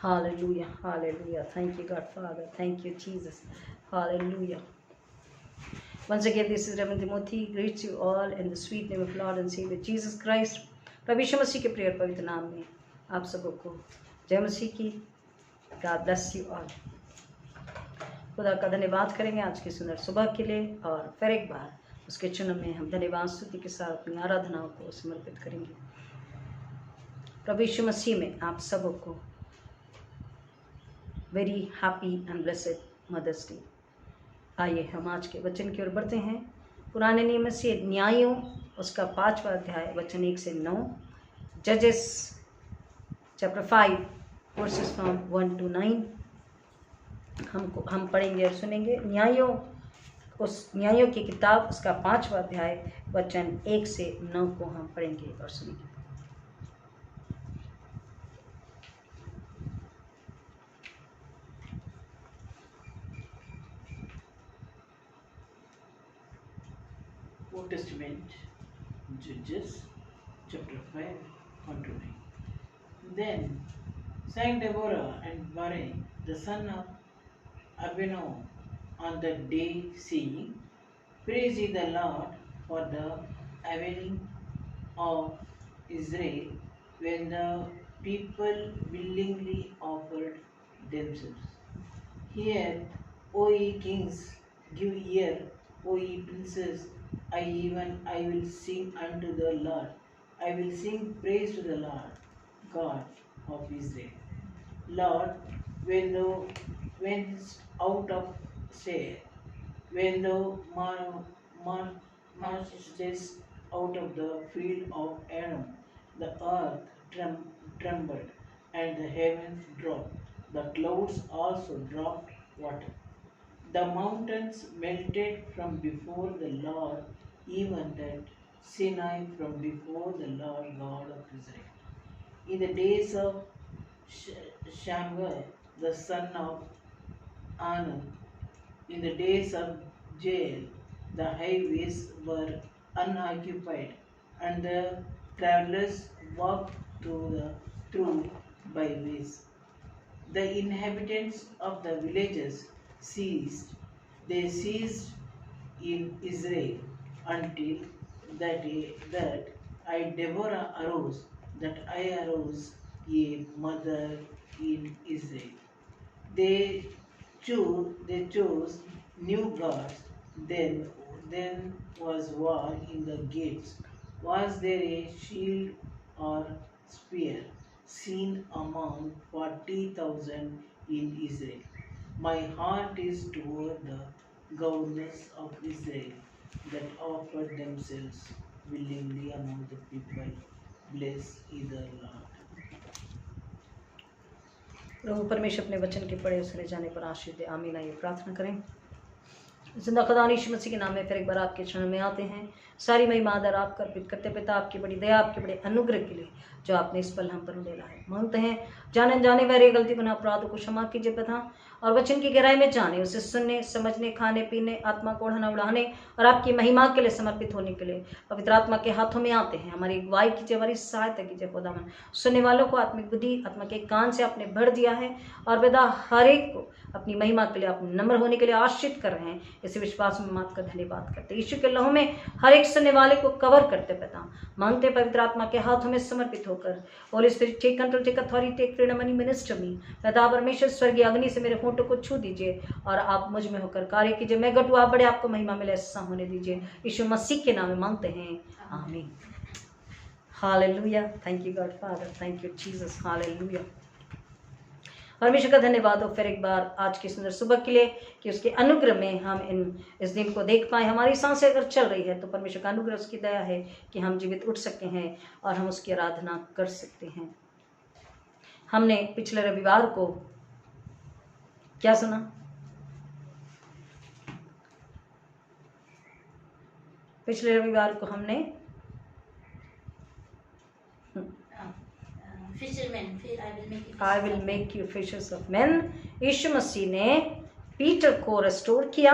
Hallelujah, hallelujah. Thank you, God Father. Thank you, Jesus. Hallelujah. Once again, this is Reverend Timothy. Greets you all in the sweet name of Lord and Savior Jesus Christ. प्रभु यीशु मसीह के प्रिय और पवित्र नाम में आप सबको जय मसीह की। God bless you all. खुदा का धन्यवाद करेंगे आज की सुंदर सुबह के लिए, और फिर एक बार उसके चुनाव में हम धन्यवाद स्तुति के साथ अपनी आराधनाओं को समर्पित करेंगे। प्रभु यीशु मसीह में आप सबको very happy and blessed Mother's Day. आइए हम आज के वचन की ओर बढ़ते हैं। पुराने नियम से न्यायों उसका 5वां अध्याय वचन 1 से 9, जजेस चैप्टर 5 वर्सेस फ्रॉम 1 to 9 हम पढ़ेंगे और सुनेंगे। न्यायों की किताब उसका 5वां अध्याय वचन 1 से 9 को हम पढ़ेंगे और सुनेंगे। Old Testament, Judges, chapter 5, 1 to 9. Then sang Deborah and Barak, the son of Abinoam, on that day, saying, Praise ye the Lord for the avenging of Israel, when the people willingly offered themselves. Hear, O ye kings, give ear, O ye princes, I will sing unto the Lord. I will sing praise to the Lord, God of Israel. Lord, when thou wentest out of Seir, when thou marchest out of the field of Edom, the earth trembled, and the heavens dropped. The clouds also dropped water. The mountains melted from before the Lord, even that Sinai from before the Lord God of Israel. In the days of Shamgar, the son of Anan, in the days of Jael, the highways were unoccupied, and the travelers walked through byways. The inhabitants of the villages ceased. They ceased in Israel until that day that Deborah arose, a mother in Israel. They chose new gods. Then was war in the gates. Was there a shield or spear seen among 40,000 in Israel? My heart is toward the governors of Israel that offered themselves willingly among the people. Bless ye the Lord. प्रभु परमेश्वर अपने वचन के पढ़े सुने जाने पर आशीष दे। आमीन। आइए प्रार्थना करें। जिंदा खुदा यीशु मसीह के नाम में फिर एक बार आपके चरण में आते हैं। सारी महिमा आदर आपका अर्पित करते पिता, आपकी बड़ी दया, आपके बड़े अनुग्रह के लिए जो आपने इस पल हम पर उड़ेला है। मांगते हैं जाने जाने वाले गलती गुनाह अपराधों को क्षमा कीजिए पिता, और वचन की गहराई में जाने, उसे सुनने समझने, खाने पीने, आत्मा को ओढ़ना उड़ाने और आपकी महिमा के लिए समर्पित होने के लिए पवित्र आत्मा के हाथों में आते हैं। हमारी अगुवाई कीजिए, हमारी सहायता कीजिए खुदावन। सुनने वालों को आत्मिक बुद्धि आत्मा के कान से आपने भर दिया है, और पिता हर एक को अपनी महिमा के लिए आप नम्र होने के लिए आश्रित कर रहे हैं। इस विश्वास में मात का धन्यवाद करते। यीशु के लहू में हर एक सुनने वाले को कवर करते पिता। मांगते पवित्र आत्मा के हाथों में समर्पित होकर, Holy Spirit take control, take authority, take freedom and minister me. पिता परमेश्वर स्वर्गीय अग्नि से मेरे होठों को छू दीजिए और आप मुझ में होकर कार्य कीजिए। मैं घटू, आप बड़े, आपको महिमा मिले, ऐसा होने दीजिए। यीशु मसीह के नाम में मांगते हैं, आमीन। Hallelujah. Thank you God father, thank you Jesus. Hallelujah. परमेश्वर का धन्यवाद हो फिर एक बार आज की सुंदर सुबह के लिए कि उसके अनुग्रह में हम इस दिन को देख पाए। हमारी सांसें अगर चल रही है तो परमेश्वर का अनुग्रह, उसकी दया है कि हम जीवित उठ सकते हैं और हम उसकी आराधना कर सकते हैं। हमने पिछले रविवार को क्या सुना? पिछले रविवार को हमने I will make you fishers of man. यीशु मसीह ने पीटर को रेस्टोर किया,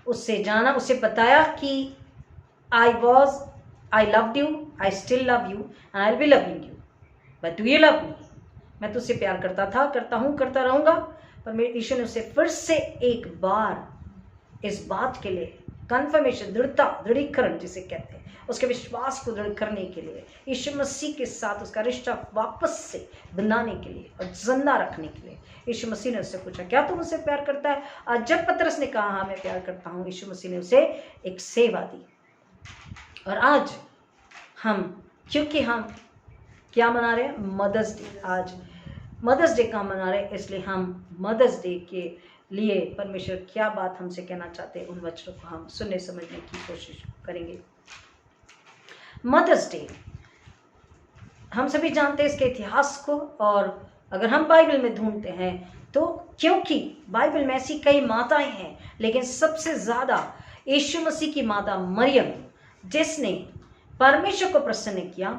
उससे जाना, उसे बताया कि I loved you, I still love you and I will be loving you, but do you love me? मैं तुझसे प्यार करता था, करता हूँ, करता रहूंगा। पर मेरे यीशु ने उसे फिर से एक बार इस बात के लिए कन्फर्मेशन, दृढ़ीकरण जिसे कहते हैं, उसके विश्वास को दृढ़ करने के लिए, यीशु मसीह के साथ उसका रिश्ता वापस से बनाने के लिए और जिंदा रखने के लिए यीशु मसीह ने उससे पूछा, क्या तू मुझसे प्यार करता है? आज जब पतरस ने कहा हाँ मैं प्यार करता हूँ, यीशु मसीह ने उसे एक सेवा दी। और आज हम, क्योंकि हम क्या मना रहे हैं? Mother's Day. आज मदर्स डे का मना रहे हैं, इसलिए हम मदर्स डे के लिए परमेश्वर क्या बात हमसे कहना चाहते हैं, उन वचनों को हम सुनने समझने की कोशिश करेंगे। मदर्स डे हम सभी जानते हैं इसके इतिहास को, और अगर हम बाइबल में ढूंढते हैं तो क्योंकि बाइबल में ऐसी कई माताएं हैं, लेकिन सबसे ज़्यादा यीशु मसीह की माता मरियम, जिसने परमेश्वर को प्रसन्न किया,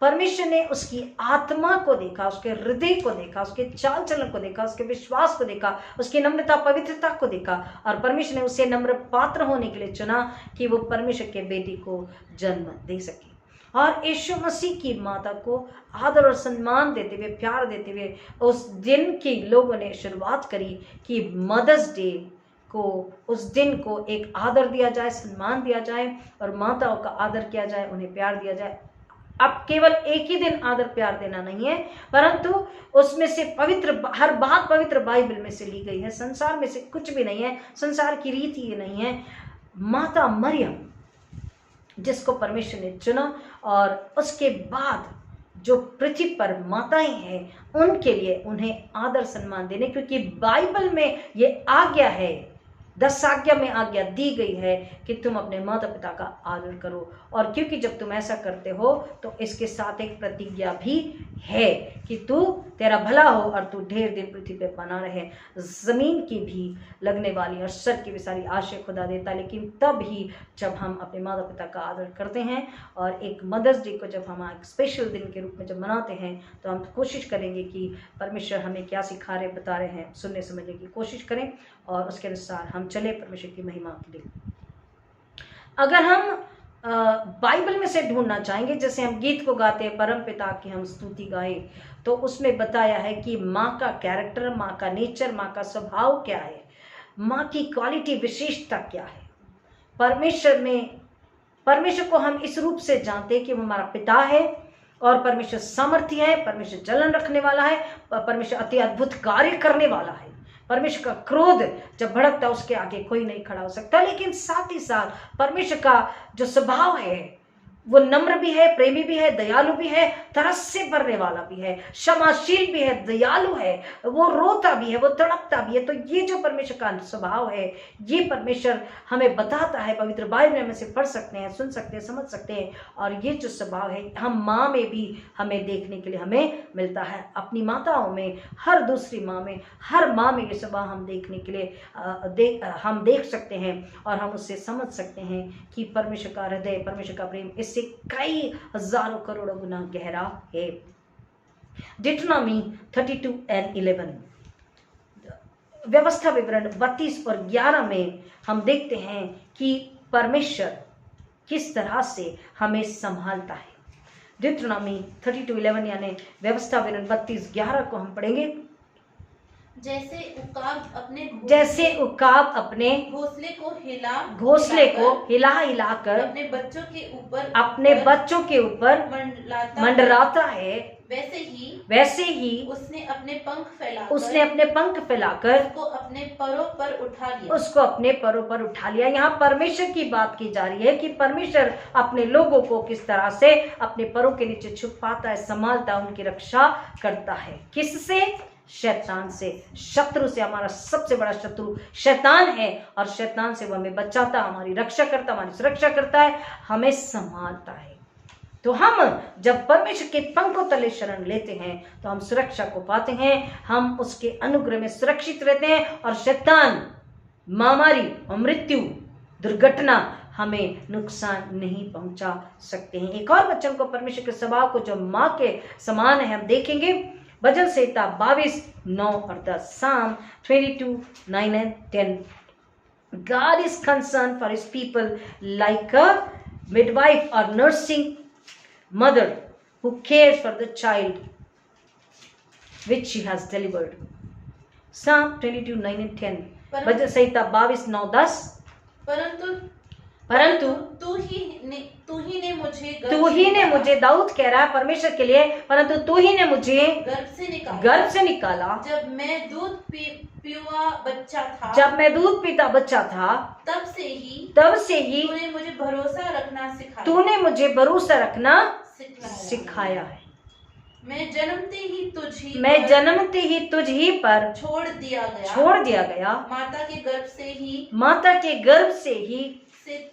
परमेश्वर ने उसकी आत्मा को देखा, उसके हृदय को देखा, उसके चाल चलन को देखा, उसके विश्वास को देखा, उसकी नम्रता पवित्रता को देखा, और परमेश्वर ने उसे नम्र पात्र होने के लिए चुना कि वो परमेश्वर के बेटी को जन्म दे सके। और यीशु मसीह की माता को आदर और सम्मान देते हुए, प्यार देते हुए उस दिन की लोगों ने शुरुआत करी कि मदर्स डे को, उस दिन को एक आदर दिया जाए, सम्मान दिया जाए और माताओं का आदर किया जाए, उन्हें प्यार दिया जाए। अब केवल एक ही दिन आदर प्यार देना नहीं है, परंतु उसमें से पवित्र, हर बात पवित्र बाइबल में से ली गई है। संसार में से कुछ भी नहीं है, संसार की रीति ये नहीं है। माता मरियम जिसको परमेश्वर ने चुना, और उसके बाद जो पृथ्वी पर माताएं हैं उनके लिए उन्हें आदर सम्मान देने, क्योंकि बाइबल में ये आज्ञा है, 10 आज्ञा में आज्ञा दी गई है कि तुम अपने माता पिता का आदर करो। और क्योंकि जब तुम ऐसा करते हो तो इसके साथ एक प्रतिज्ञा भी है कि तू, तेरा भला हो और तू ढेर दिन पृथ्वी पे बना रहे। ज़मीन की भी लगने वाली और सर की भी सारी आशय खुदा देता, लेकिन तब ही जब हम अपने माता पिता का आदर करते हैं। और एक मदर्स डे को जब हम एक स्पेशल दिन के रूप में जब मनाते हैं तो हम कोशिश करेंगे कि परमेश्वर हमें क्या सिखा रहे, बता रहे हैं, सुनने समझने की कोशिश करें और उसके अनुसार हम चले परमेश्वर की महिमा के लिए। अगर हम बाइबल में से ढूंढना चाहेंगे, जैसे हम गीत को गाते हैं, परम पिता की हम स्तुति गाएं, तो उसमें बताया है कि माँ का कैरेक्टर, माँ का नेचर, माँ का स्वभाव क्या है, माँ की क्वालिटी, विशेषता क्या है। परमेश्वर को हम इस रूप से जानते हैं कि वो हमारा पिता है, और परमेश्वर सामर्थ्य है, परमेश्वर जलन रखने वाला है, परमेश्वर अति अद्भुत कार्य करने वाला है। परमेश्वर का क्रोध जब भड़कता उसके आगे कोई नहीं खड़ा हो सकता। लेकिन साथ ही साथ परमेश्वर का जो स्वभाव है वो नम्र भी है, प्रेमी भी है, दयालु भी है, तरस से भरने वाला भी है, क्षमाशील भी है, दयालु है, वो रोता भी है, वो तड़पता भी है। तो ये जो परमेश्वर का स्वभाव है, ये परमेश्वर हमें बताता है, पवित्र बाइबल में से पढ़ सकते हैं, सुन सकते हैं, समझ सकते हैं। और ये जो स्वभाव है हम माँ में भी हमें देखने के लिए हमें मिलता है, अपनी माताओं में, हर दूसरी माँ में, हर माँ में ये स्वभाव हम देखने के लिए हम देख सकते हैं और हम उससे समझ सकते हैं कि परमेश्वर का हृदय, परमेश्वर का प्रेम इससे कई हजारों करोड़ों गुना गहरा है। डिट्रोनॉमी 32:11, व्यवस्था विवरण 32 और 11 में हम देखते हैं कि परमेश्वर किस तरह से हमें संभालता है। डिट्रोनॉमी 32:11 यानी व्यवस्था विवरण 32:11 को हम पढ़ेंगे। जैसे उकाब अपने घोंसले को हिला हिलाकर अपने बच्चों के ऊपर मंडराता है, वैसे ही उसने अपने पंख फैलाकर उसको अपने परों पर उठा लिया। यहाँ परमेश्वर की बात की जा रही है कि परमेश्वर अपने लोगों को किस तरह से अपने परों के नीचे छुपाता है, संभालता है, उनकी रक्षा करता है। किससे? शैतान से, शत्रु से। हमारा सबसे बड़ा शत्रु शैतान है और शैतान से वो हमें बचाता, हमारी रक्षा करता, हमारी सुरक्षा करता है, हमें संभालता है। तो हम जब परमेश्वर के पंखों तले शरण लेते हैं तो हम सुरक्षा को पाते हैं, हम उसके अनुग्रह में सुरक्षित रहते हैं और शैतान, महामारी और मृत्यु, दुर्घटना हमें नुकसान नहीं पहुंचा सकते हैं। एक और वचन को, परमेश्वर के स्वभाव को जो माँ के समान है, हम देखेंगे भजन संहिता 22:9 और 10, Psalm 22:9 and 10. God is concerned for his people like a midwife or nursing mother who cares for the child which she has delivered. Psalm 22:9 and 10. परंतु- भजन संहिता 22:9-10. परंतु तू ही ने मुझे तू ही ने मुझे, दाऊद कह रहा है परमेश्वर के लिए, परंतु तू ही ने मुझे गर्भ से निकाला जब मैं दूध पीवा बच्चा था, जब मैं दूध पीता बच्चा था, तब से ही तूने मुझे भरोसा रखना सिखाया, तूने मुझे भरोसा रखना सिखाया है। मैं जन्मते ही तुझ ही पर छोड़ दिया गया। माता के गर्भ से ही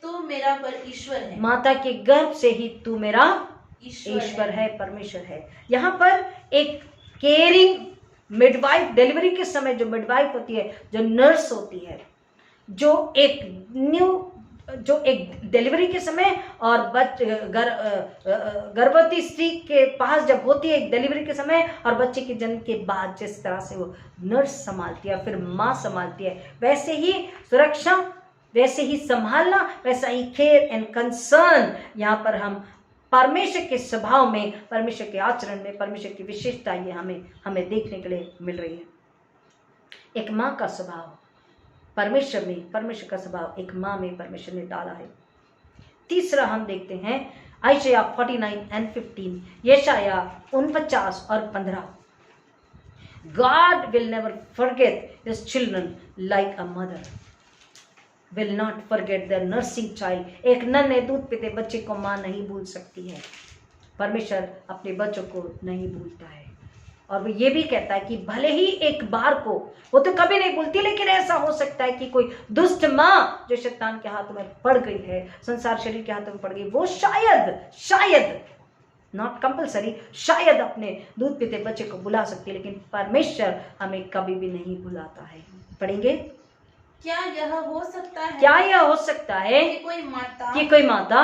तू मेरा ईश्वर है। माता के गर्भ से ही तू मेरा ईश्वर है, परमेश्वर है। यहाँ पर एक केयरिंग मिडवाइफ, डिलीवरी के समय जो मिडवाइफ होती है, जो नर्स होती है, जो एक डिलीवरी के समय और गर्भवती स्त्री के पास जब होती है एक डिलीवरी के समय और बच्चे के जन्म के बाद जिस तरह से वो नर्स संभालती है, फिर माँ संभालती है, वैसे ही सुरक्षा, वैसे ही संभालना, वैसा ही केयर एंड कंसर्न यहाँ पर हम परमेश्वर के स्वभाव में, परमेश्वर के आचरण में, परमेश्वर की विशेषता ये हमें देखने के लिए मिल रही है। एक माँ का स्वभाव परमेश्वर में, परमेश्वर का स्वभाव एक माँ में परमेश्वर ने डाला है। तीसरा हम देखते हैं आयशया 49:15, यशाया 49 और 15। God will never forget his children like a mother will not forget their nursing child. एक नन्हे दूध पीते बच्चे को माँ नहीं भूल सकती है। परमेश्वर अपने बच्चों को नहीं भूलता है, और वो ये भी कहता है कि भले ही एक बार को, वो तो कभी नहीं भूलती, लेकिन ऐसा हो सकता है कि कोई दुष्ट माँ जो शैतान के हाथों में पड़ गई है, संसार शरीर के हाथों में पड़ गई, वो शायद नॉट कंपलसरी, शायद अपने दूध पीते बच्चे को भुला सकती है, लेकिन परमेश्वर हमें कभी भी नहीं भुलाता है। पढ़ेंगे, क्या यह हो सकता है कि कोई माता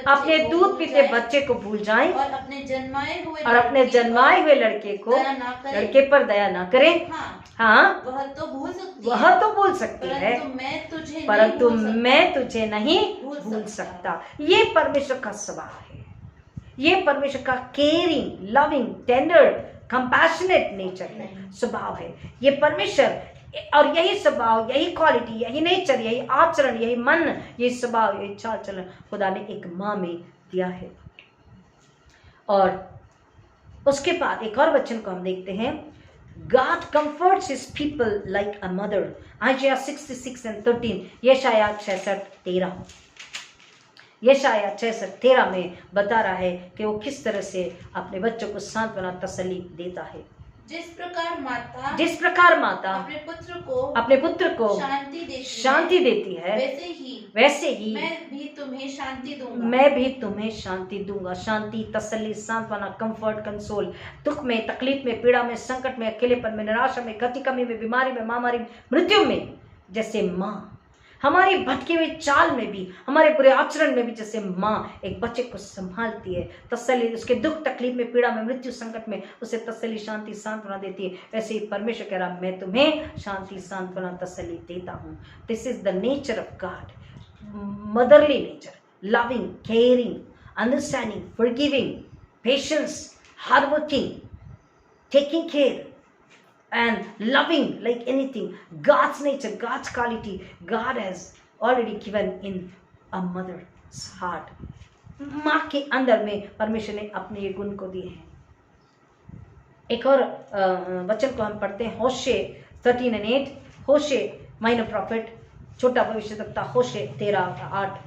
अपने दूध पीते बच्चे को भूल जाए और अपने जन्माए हुए लड़के पर दया ना करे। हाँ, वह तो भूल सकती है, परंतु मैं तुझे नहीं भूल सकता। ये परमेश्वर का स्वभाव है, ये परमेश्वर का caring, loving, tender, compassionate nature है, स्वभाव है ये परमेश्वर। और यही स्वभाव, यही क्वालिटी, यही नेचर, यही आचरण, यही मन, यही स्वभाव, यही चाल चलन खुदा ने एक माँ में दिया है। और उसके बाद एक और वचन को हम देखते हैं, God comforts his people like a mother, Isaiah 66:13, यशाया 66:13। यशाया 66:13 में बता रहा है कि वो किस तरह से अपने बच्चों को सांत्वना, तसल्ली देता है। जिस प्रकार माता अपने पुत्र को शांति देती है, वैसे ही मैं भी तुम्हें शांति दूंगा। शांति, तसल्ली, सांत्वना, कंफर्ट, कंसोल, दुख में, तकलीफ में, पीड़ा में, संकट में, अकेलेपन में, निराशा में, गति कमी में, बीमारी में, महामारी में, मृत्यु में, जैसे माँ हमारी भटकी हुई चाल में भी, हमारे बुरे आचरण में भी जैसे माँ एक बच्चे को संभालती है, तसल्ली, उसके दुख तकलीफ में, पीड़ा में, मृत्यु संकट में उसे तसल्ली, शांति, सांत्वना देती है, वैसे ही परमेश्वर कह रहा मैं तुम्हें शांति, सांत्वना, तसल्ली देता हूँ। This is the nature of God, motherly nature, loving, caring, understanding, forgiving, patience, hard working, taking care and loving like anything. God's nature, God's quality, God has already given in a mother's heart. माँ के अंदर में परमेश्वर ने अपने ये गुण को दिए हैं। एक और वचन को हम पढ़ते हैं, होशे 13:8, होशे माइनर प्रॉफिट, छोटा भविष्यवक्ता, होशे 13:8।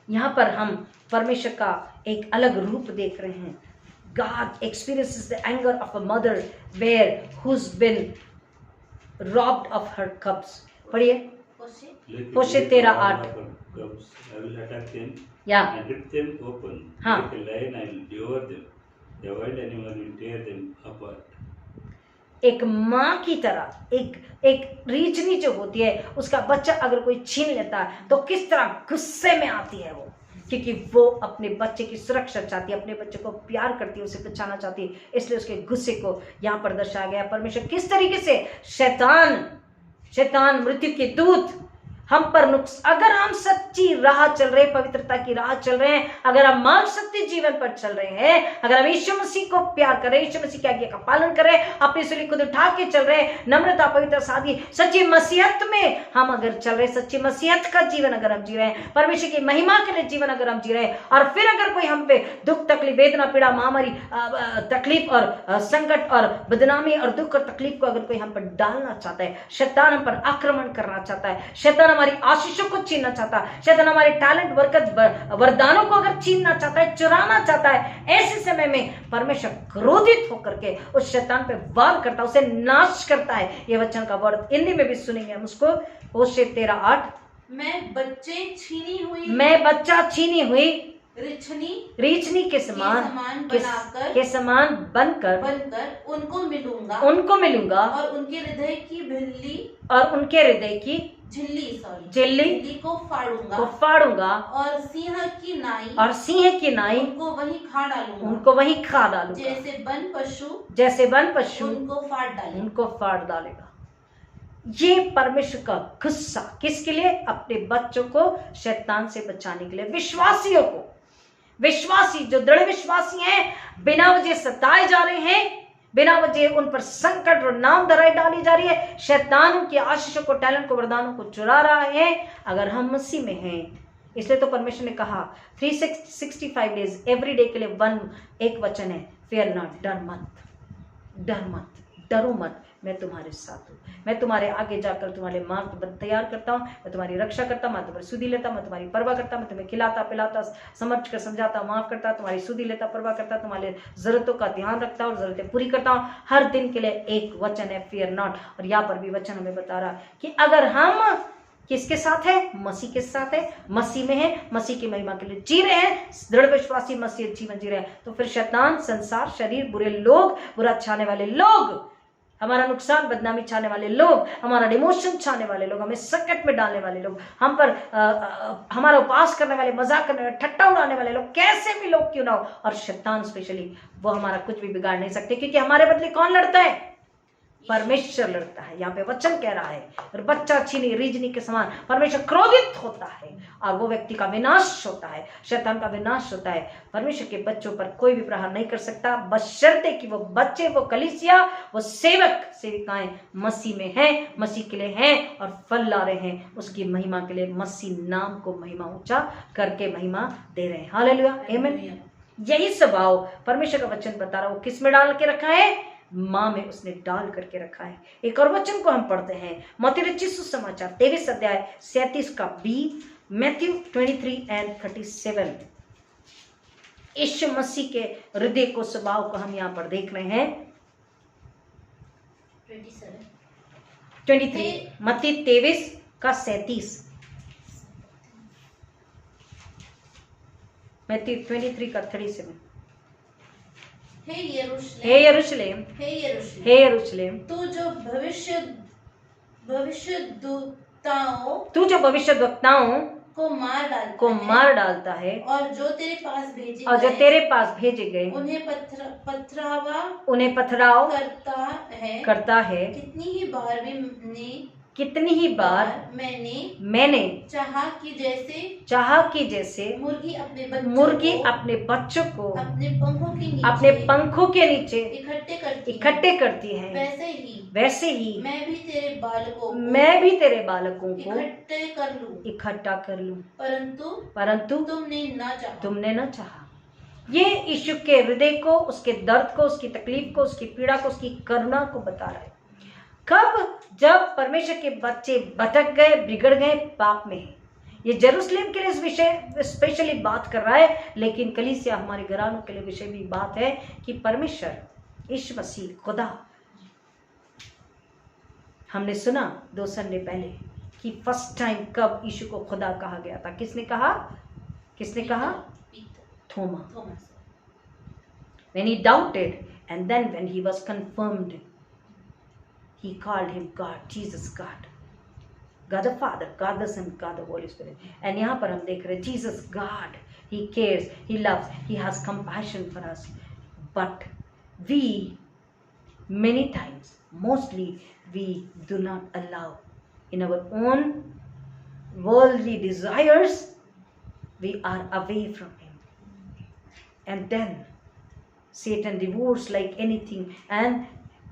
यहाँ पर हम परमेश्वर का एक अलग रूप देख रहे हैं। God experiences the anger of a mother bear who's been robbed of her cubs. पढ़िए, होशे 13:8। I will attack them and rip them open. Like a lion, I will devour them. The wild animal will tear them apart. एक माँ की तरह एक रीछनी जो होती है, उसका बच्चा अगर कोई छीन लेता है तो किस तरह गुस्से में आती है वो, क्योंकि वो अपने बच्चे की सुरक्षा चाहती है, अपने बच्चे को प्यार करती है, उसे बचाना चाहती है, इसलिए उसके गुस्से को यहाँ पर दर्शाया गया। परमेश्वर किस तरीके से शैतान, मृत्यु के दूत हम पर नुक्स, अगर हम सच्ची राह चल रहे, पवित्रता की राह चल रहे हैं, अगर हम मार्ग सत्य जीवन पर चल रहे हैं, अगर हम यीशु मसीह को प्यार कर रहे हैं, यीशु मसीह की आज्ञा का पालन कर रहे हैं, अपनी सूली खुद उठा के चल रहे हैं, नम्रता, पवित्र, सादगी, सच्ची मसीहत में हम अगर चल रहे हैं, सच्ची मसीहत का जीवन अगर हम जी रहे हैं, परमेश्वर की महिमा के लिए जीवन अगर हम जी रहे हैं, और फिर अगर कोई हम पे दुख, तकलीफ, वेदना, पीड़ा, महामारी, तकलीफ और संकट और बदनामी और दुख और तकलीफ को अगर कोई हम पर डालना चाहता है, शैतान हम पर आक्रमण करना चाहता है, शैतान हमारी आशीषों को छीनना चाहता है, शैतान हमारे टैलेंट, बरकत, वरदानों को अगर छीनना चाहता है, चुराना चाहता है, ऐसे समय में परमेश्वर क्रोधित होकर के उस शैतान पे वार करता है, उसे नाश करता है। ये वचन का वर्ड हिंदी में भी सुनेंगे हम उसको। होशे 13:8, मैं बच्चा छीनी हुई रीछनी के समान बनकर उनको मिलूंगा और उनके हृदय की झिल्ली को फाड़ूंगा और सिंह की नाई उनको वहीं खा डालूंगा जैसे वन पशु उनको फाड़ डालेगा। ये परमेश्वर का गुस्सा किसके लिए? अपने बच्चों को शैतान से बचाने के लिए। विश्वासियों को, विश्वासी जो दृढ़ विश्वासी हैं, बिना वजह सताए जा रहे हैं, बिना वजह उन पर संकट और नाम धराई डाली जा रही है, शैतान उनकी आशीषों को, टैलेंट को, वरदानों को चुरा रहा है। अगर हम मसीह में हैं, इसलिए तो परमेश्वर ने कहा 365 डेज एवरी डे के लिए एक वचन है, फेयर नॉट, डरो मत, मैं तुम्हारे साथ हूँ, मैं तुम्हारे आगे जाकर तुम्हारे मार्ग तैयार करता हूँ, मैं तुम्हारी रक्षा करता हूँ, मैं तुम्हारी सुधि लेता हूँ, मैं तुम्हारी परवाह करता हूँ, मैं तुम्हें खिलाता पिलाता, समझ कर समझाता, माफ करता, तुम्हारी सुधि लेता, परवाह करता, तुम्हारे जरूरतों का ध्यान रखता और जरूरतें पूरी करता हूँ। हर दिन के लिए एक वचन है, फियर नॉट। और यहाँ पर भी वचन हमें बता रहा है कि अगर हम किसके साथ है? मसीह के साथ है, मसीह में है, मसीह की महिमा के लिए जी रहे हैं, दृढ़ विश्वासी मसीह जीवन जी रहे हैं, तो फिर शैतान, संसार, शरीर, बुरे लोग, बुरा चाहने वाले लोग, हमारा नुकसान, बदनामी चाहने वाले लोग, हमारा डिमोशन चाहने वाले लोग, हमें संकट में डालने वाले लोग, हम पर हमारा उपहास करने वाले, मजाक करने वाले, ठट्टा उड़ाने वाले लोग, कैसे भी लोग क्यों ना हो, और शैतान स्पेशली, वो हमारा कुछ भी बिगाड़ नहीं सकते, क्योंकि हमारे बदले कौन लड़ता है? परमेश्वर लड़ता है। यहाँ पे वचन कह रहा है, और बच्चा छीनी रीजनी के समान परमेश्वर क्रोधित होता है और वो व्यक्ति का विनाश होता है, शैतान का विनाश होता है। परमेश्वर के बच्चों पर कोई भी प्रहार नहीं कर सकता, बशर्ते कि वो बच्चे, वो कलीसिया, वो सेवक सेविकाएं मसीह में हैं, मसीह के लिए हैं और फल ला रहे हैं, उसकी महिमा के लिए, मसीह नाम को महिमा ऊंचा करके महिमा दे रहे हैं। हालेलुया, आमीन। यही स्वभाव परमेश्वर का वचन बता रहा है, वो किस में डाल के रखा है? माँ में उसने डाल करके रखा है। एक और वचन को हम पढ़ते हैं, मत्ती रचित सुसमाचार 23 अध्याय 37 का बी, मैथ्यू 23:37। यीशु मसीह के हृदय को, स्वभाव को हम यहाँ पर देख रहे हैं। 23 मत्ती 23 का 37, मैथ्यू 23 का 37। हे यरूशलेम, तू जो भविष्यद्वक्ताओं को मार डालता है और जो तेरे पास भेजे गए उन्हें पथराव करता है। कितनी ही बार मैंने चाहा कि जैसे मुर्गी अपने बच्चों को अपने पंखों के नीचे इकट्ठे करती है, वैसे ही मैं भी तेरे बालकों को इकट्ठा कर लूं, परंतु तुमने न चाहा। ये यीशु के हृदय को, उसके दर्द को, उसकी तकलीफ को, उसकी पीड़ा को, उसकी करुणा को बता रहा है। कब? जब परमेश्वर के बच्चे भटक गए, बिगड़ गए, पाप में है। ये जेरूसलेम के लिए इस विषय स्पेशली बात कर रहा है, लेकिन कलीसिया, हमारे घरानों के लिए विषय भी बात है कि परमेश्वर, यीशु मसीह, खुदा, हमने सुना 2 संडे पहले कि फर्स्ट टाइम कब यीशु को खुदा कहा गया था। किसने कहा? थोमा। When he doubted and then when he was confirmed, he called him God, Jesus God, God the Father, God the Son, God the Holy Spirit. And यहाँ पर हम देख रहे हैं Jesus God, he cares, he loves, he has compassion for us. But we many times, mostly we do not allow in our own worldly desires, we are away from him. And then Satan devours like anything, and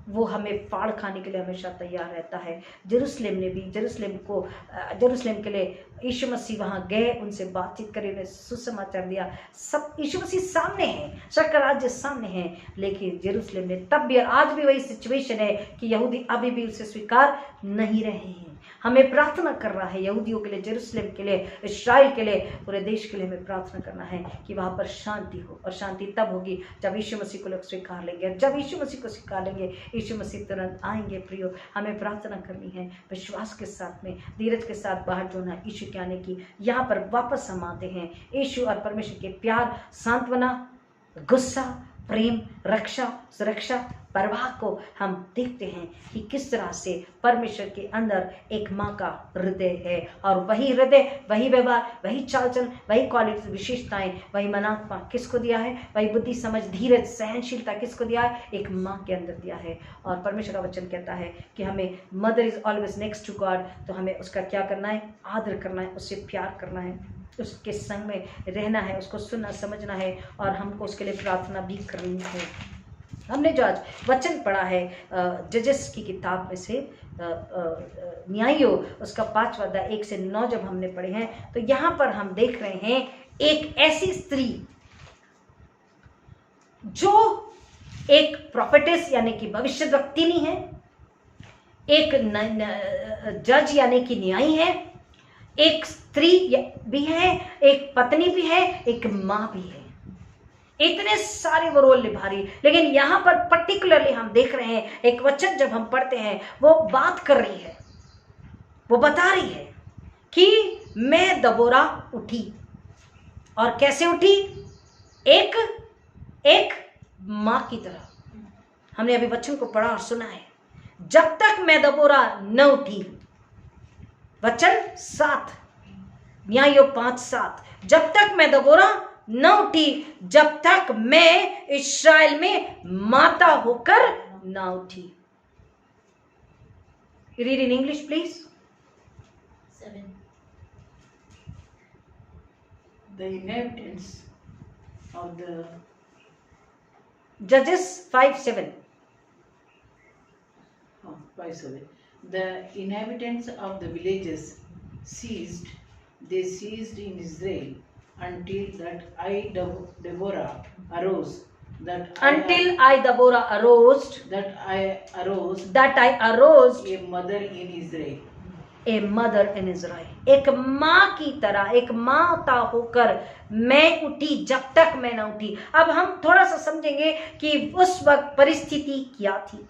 वो हमें फाड़ खाने के लिए हमेशा तैयार रहता है। जेरूसलेम ने भी जेरूसलेम के लिए यीशु मसीह वहाँ गए, उनसे बातचीत करी, उन्हें सुसमाचार दिया। सब यीशु मसीह सामने है, स्वर्ग का राज्य सामने है, लेकिन जेरूसलेम ने तब भी और आज भी वही सिचुएशन है कि यहूदी अभी भी उसे स्वीकार नहीं रहे हैं। हमें प्रार्थना करना है यहूदियों के लिए, जेरूसलेम के लिए, इस्राएल के लिए, पूरे देश के लिए हमें प्रार्थना करना है कि वहाँ पर शांति हो। और शांति तब होगी जब यीशु मसीह को लोग स्वीकार लेंगे। जब यीशु मसीह को स्वीकार लेंगे, यीशु मसीह तुरंत आएंगे। प्रियो, हमें प्रार्थना करनी है विश्वास के साथ में, धीरज के साथ बाहर जो है यीशु के आने की। यहाँ पर वापस हम आते हैं यीशु और परमेश्वर के प्यार, सांत्वना, गुस्सा, प्रेम, रक्षा, सुरक्षा, परवाह को हम देखते हैं कि किस तरह से परमेश्वर के अंदर एक माँ का हृदय है, और वही हृदय, वही व्यवहार, वही चाल चलन, वही क्वालिटी, विशेषताएं, वही मनात्मा किसको दिया है, वही बुद्धि, समझ, धीरज, सहनशीलता किसको दिया है, एक माँ के अंदर दिया है। और परमेश्वर का वचन कहता है कि हमें mother is always next to God, तो हमें उसका क्या करना है, आदर करना है, उससे प्यार करना है, उसके संग में रहना है, उसको सुनना समझना है, और हमको उसके लिए प्रार्थना भी करनी है। हमने जो आज वचन पढ़ा है जजेस की किताब में से, न्यायियों, उसका 5वां अध्याय 1 से 9 जब हमने पढ़े हैं, तो यहाँ पर हम देख रहे हैं एक ऐसी स्त्री जो एक प्रोफेटेस यानी कि भविष्यद्वक्तिनी है, एक जज यानी कि न्यायी है, एक स्त्री भी है, एक पत्नी भी है, एक माँ भी है। इतने सारे वो रोल निभा रही, लेकिन यहाँ पर पर्टिकुलरली हम देख रहे हैं एक वचन जब हम पढ़ते हैं, वो बात कर रही है, वो बता रही है कि मैं दबोरा उठी, और कैसे उठी, एक माँ की तरह। हमने अभी वचन को पढ़ा और सुना है, जब तक मैं दबोरा न उठी, वचन 7 न्यायों 5:7, जब तक मैं दबोरा न उठी, जब तक मैं इस्राएल में माता होकर न उठी। Read in English please. 7. The inhabitants of the Judges 5:7. 5:7. The inhabitants of the villages ceased. They ceased in Israel until that I Deborah arose. Until I Deborah arose. That I arose. That I arose. A mother in Israel. A mother in Israel. एक माँ की तरह, एक माता होकर मैं उठी जब तक मैं न उठी। अब हम थोड़ा सा समझेंगे कि उस वक्त परिस्थिति क्या थी।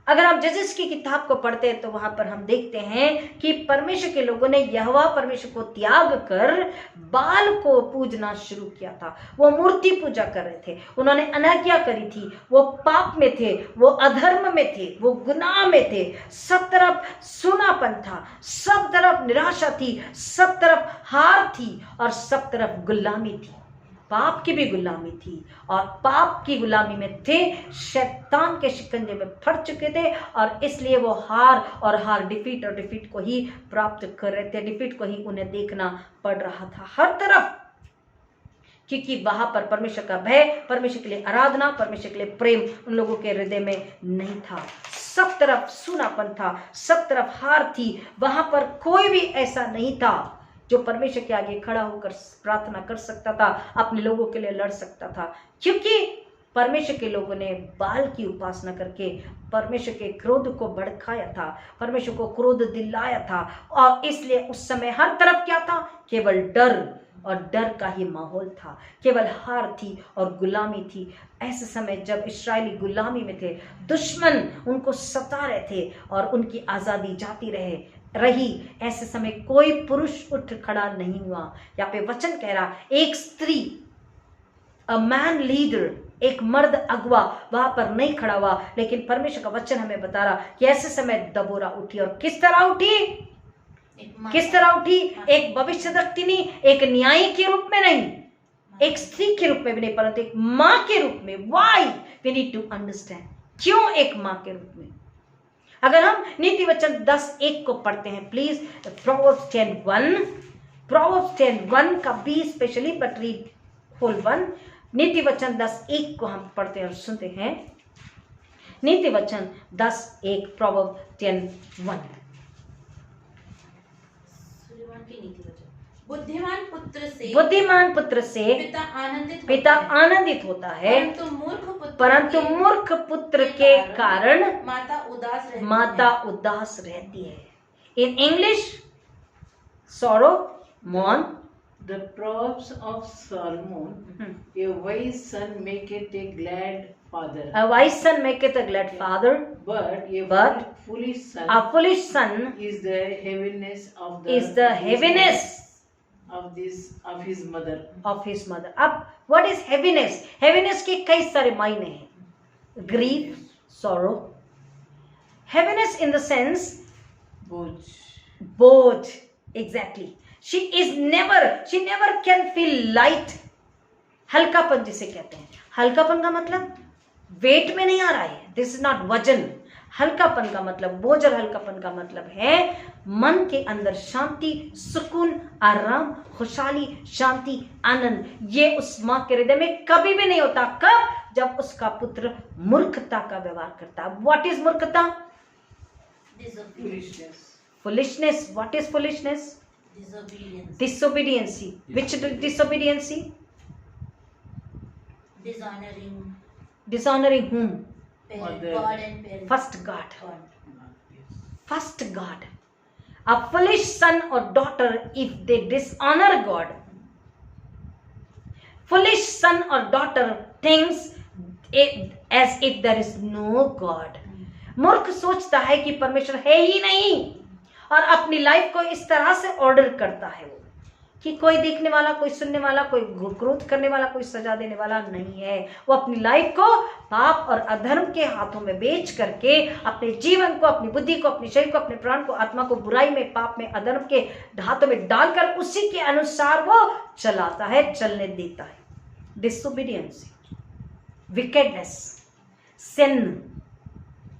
अगर आप जजेस की किताब को पढ़ते हैं तो वहां पर हम देखते हैं कि परमेश्वर के लोगों ने यहोवा परमेश्वर को त्याग कर बाल को पूजना शुरू किया था। वो मूर्ति पूजा कर रहे थे, उन्होंने अनाज्ञा करी थी, वो पाप में थे, वो अधर्म में थे, वो गुनाह में थे। सब तरफ सूनापन था, सब तरफ निराशा थी, सब तरफ हार थी, और सब तरफ गुलामी थी। पाप की भी गुलामी थी, और पाप की गुलामी में थे, शैतान के शिकंजे में फंस चुके थे, और इसलिए वो हार डिफीट को ही प्राप्त कर रहे थे, डिफीट को ही उन्हें देखना पड़ रहा था हर तरफ, क्योंकि वहां पर परमेश्वर का भय, परमेश्वर के लिए आराधना, परमेश्वर के लिए प्रेम उन लोगों के हृदय में नहीं था। सब तरफ सूनापन था, सब तरफ हार थी, वहां पर कोई भी ऐसा नहीं था जो परमेश्वर के आगे खड़ा होकर प्रार्थना कर सकता था, अपने लोगों के लिए लड़ सकता था, क्योंकि परमेश्वर के लोगों ने बाल की उपासना करके परमेश्वर के क्रोध को भड़काया था, परमेश्वर को क्रोध दिलाया था, और इसलिए उस समय हर तरफ क्या था, केवल डर, और डर का ही माहौल था, केवल हार थी और गुलामी थी। ऐसे समय जब इस्राएली गुलामी में थे, दुश्मन उनको सता रहे थे और उनकी आज़ादी जाती रही, ऐसे समय कोई पुरुष उठ खड़ा नहीं हुआ। यहाँ पे वचन कह रहा, एक स्त्री, अ मैन लीडर, एक मर्द अगवा वहां पर नहीं खड़ा हुआ, लेकिन परमेश्वर का वचन हमें बता रहा कि ऐसे समय दबोरा उठी, और किस तरह उठी, किस तरह उठी, एक भविष्यद्वक्तिनी, एक न्यायी के रूप में नहीं, एक स्त्री के रूप में भी नहीं, परंतु एक माँ के रूप में। Why we need to understand, क्यों एक माँ के रूप में। अगर हम नीति वचन 10:1 को पढ़ते हैं प्लीज, प्रोवर्ब्स 10:1, प्रोवर्ब्स 10:1 का be specially but read whole 1। नीति वचन 10:1 को हम पढ़ते हैं और सुनते हैं। नीति वचन 10:1, प्रोवर्ब 10:1। सुलेमान की नीति वचन। बुद्धिमान पुत्र से पिता आनंदित होता है, परंतु मूर्ख पुत्र के कारण माता उदास रहती है। इन इंग्लिश, सॉरो, मोन। The Proverbs of Solomon, a wise son maketh a glad father, A wise son maketh a glad father, but But foolish son a foolish son is the heaviness of is the heaviness of his mother. of his mother. अब what is heaviness? Heaviness के कई सारे मायने हैं। Grief, sorrow. Heaviness in the sense बोझ, exactly. she never can feel light. हल्कापन जिसे कहते हैं, हल्कापन का मतलब वेट में नहीं आ रहा है, दिस इज नॉट वजन। हल्कापन का मतलब, बोझ और हल्कापन का मतलब है मन के अंदर शांति, सुकून, आराम, खुशहाली, शांति, आनंद। ये उस माँ के हृदय में कभी भी नहीं होता। कब? जब उसका पुत्र मूर्खता का व्यवहार करता है। व्हाट इज मूर्खता? Foolishness. What is foolishness? Disobedience. Which disobedience? Dishonoring whom? God and parents. First God. First God. A foolish son or daughter, if they dishonor God, foolish son or daughter thinks as if there is no God. मूर्ख सोचता है कि परमेश्वर है ही नहीं और अपनी life को इस तरह से ऑर्डर करता है वो कि कोई देखने वाला, कोई सुनने वाला, कोई क्रोध करने वाला, कोई सजा देने वाला नहीं है। वो अपनी लाइफ को पाप और अधर्म के हाथों में बेच करके अपने जीवन को, अपनी बुद्धि को, अपने शरीर को, अपने प्राण को, आत्मा को बुराई में, पाप में, अधर्म के हाथों में डालकर उसी के अनुसार वो चलाता है, चलने देता है। डिसोबीडियंस, विकेडनेस, सिन,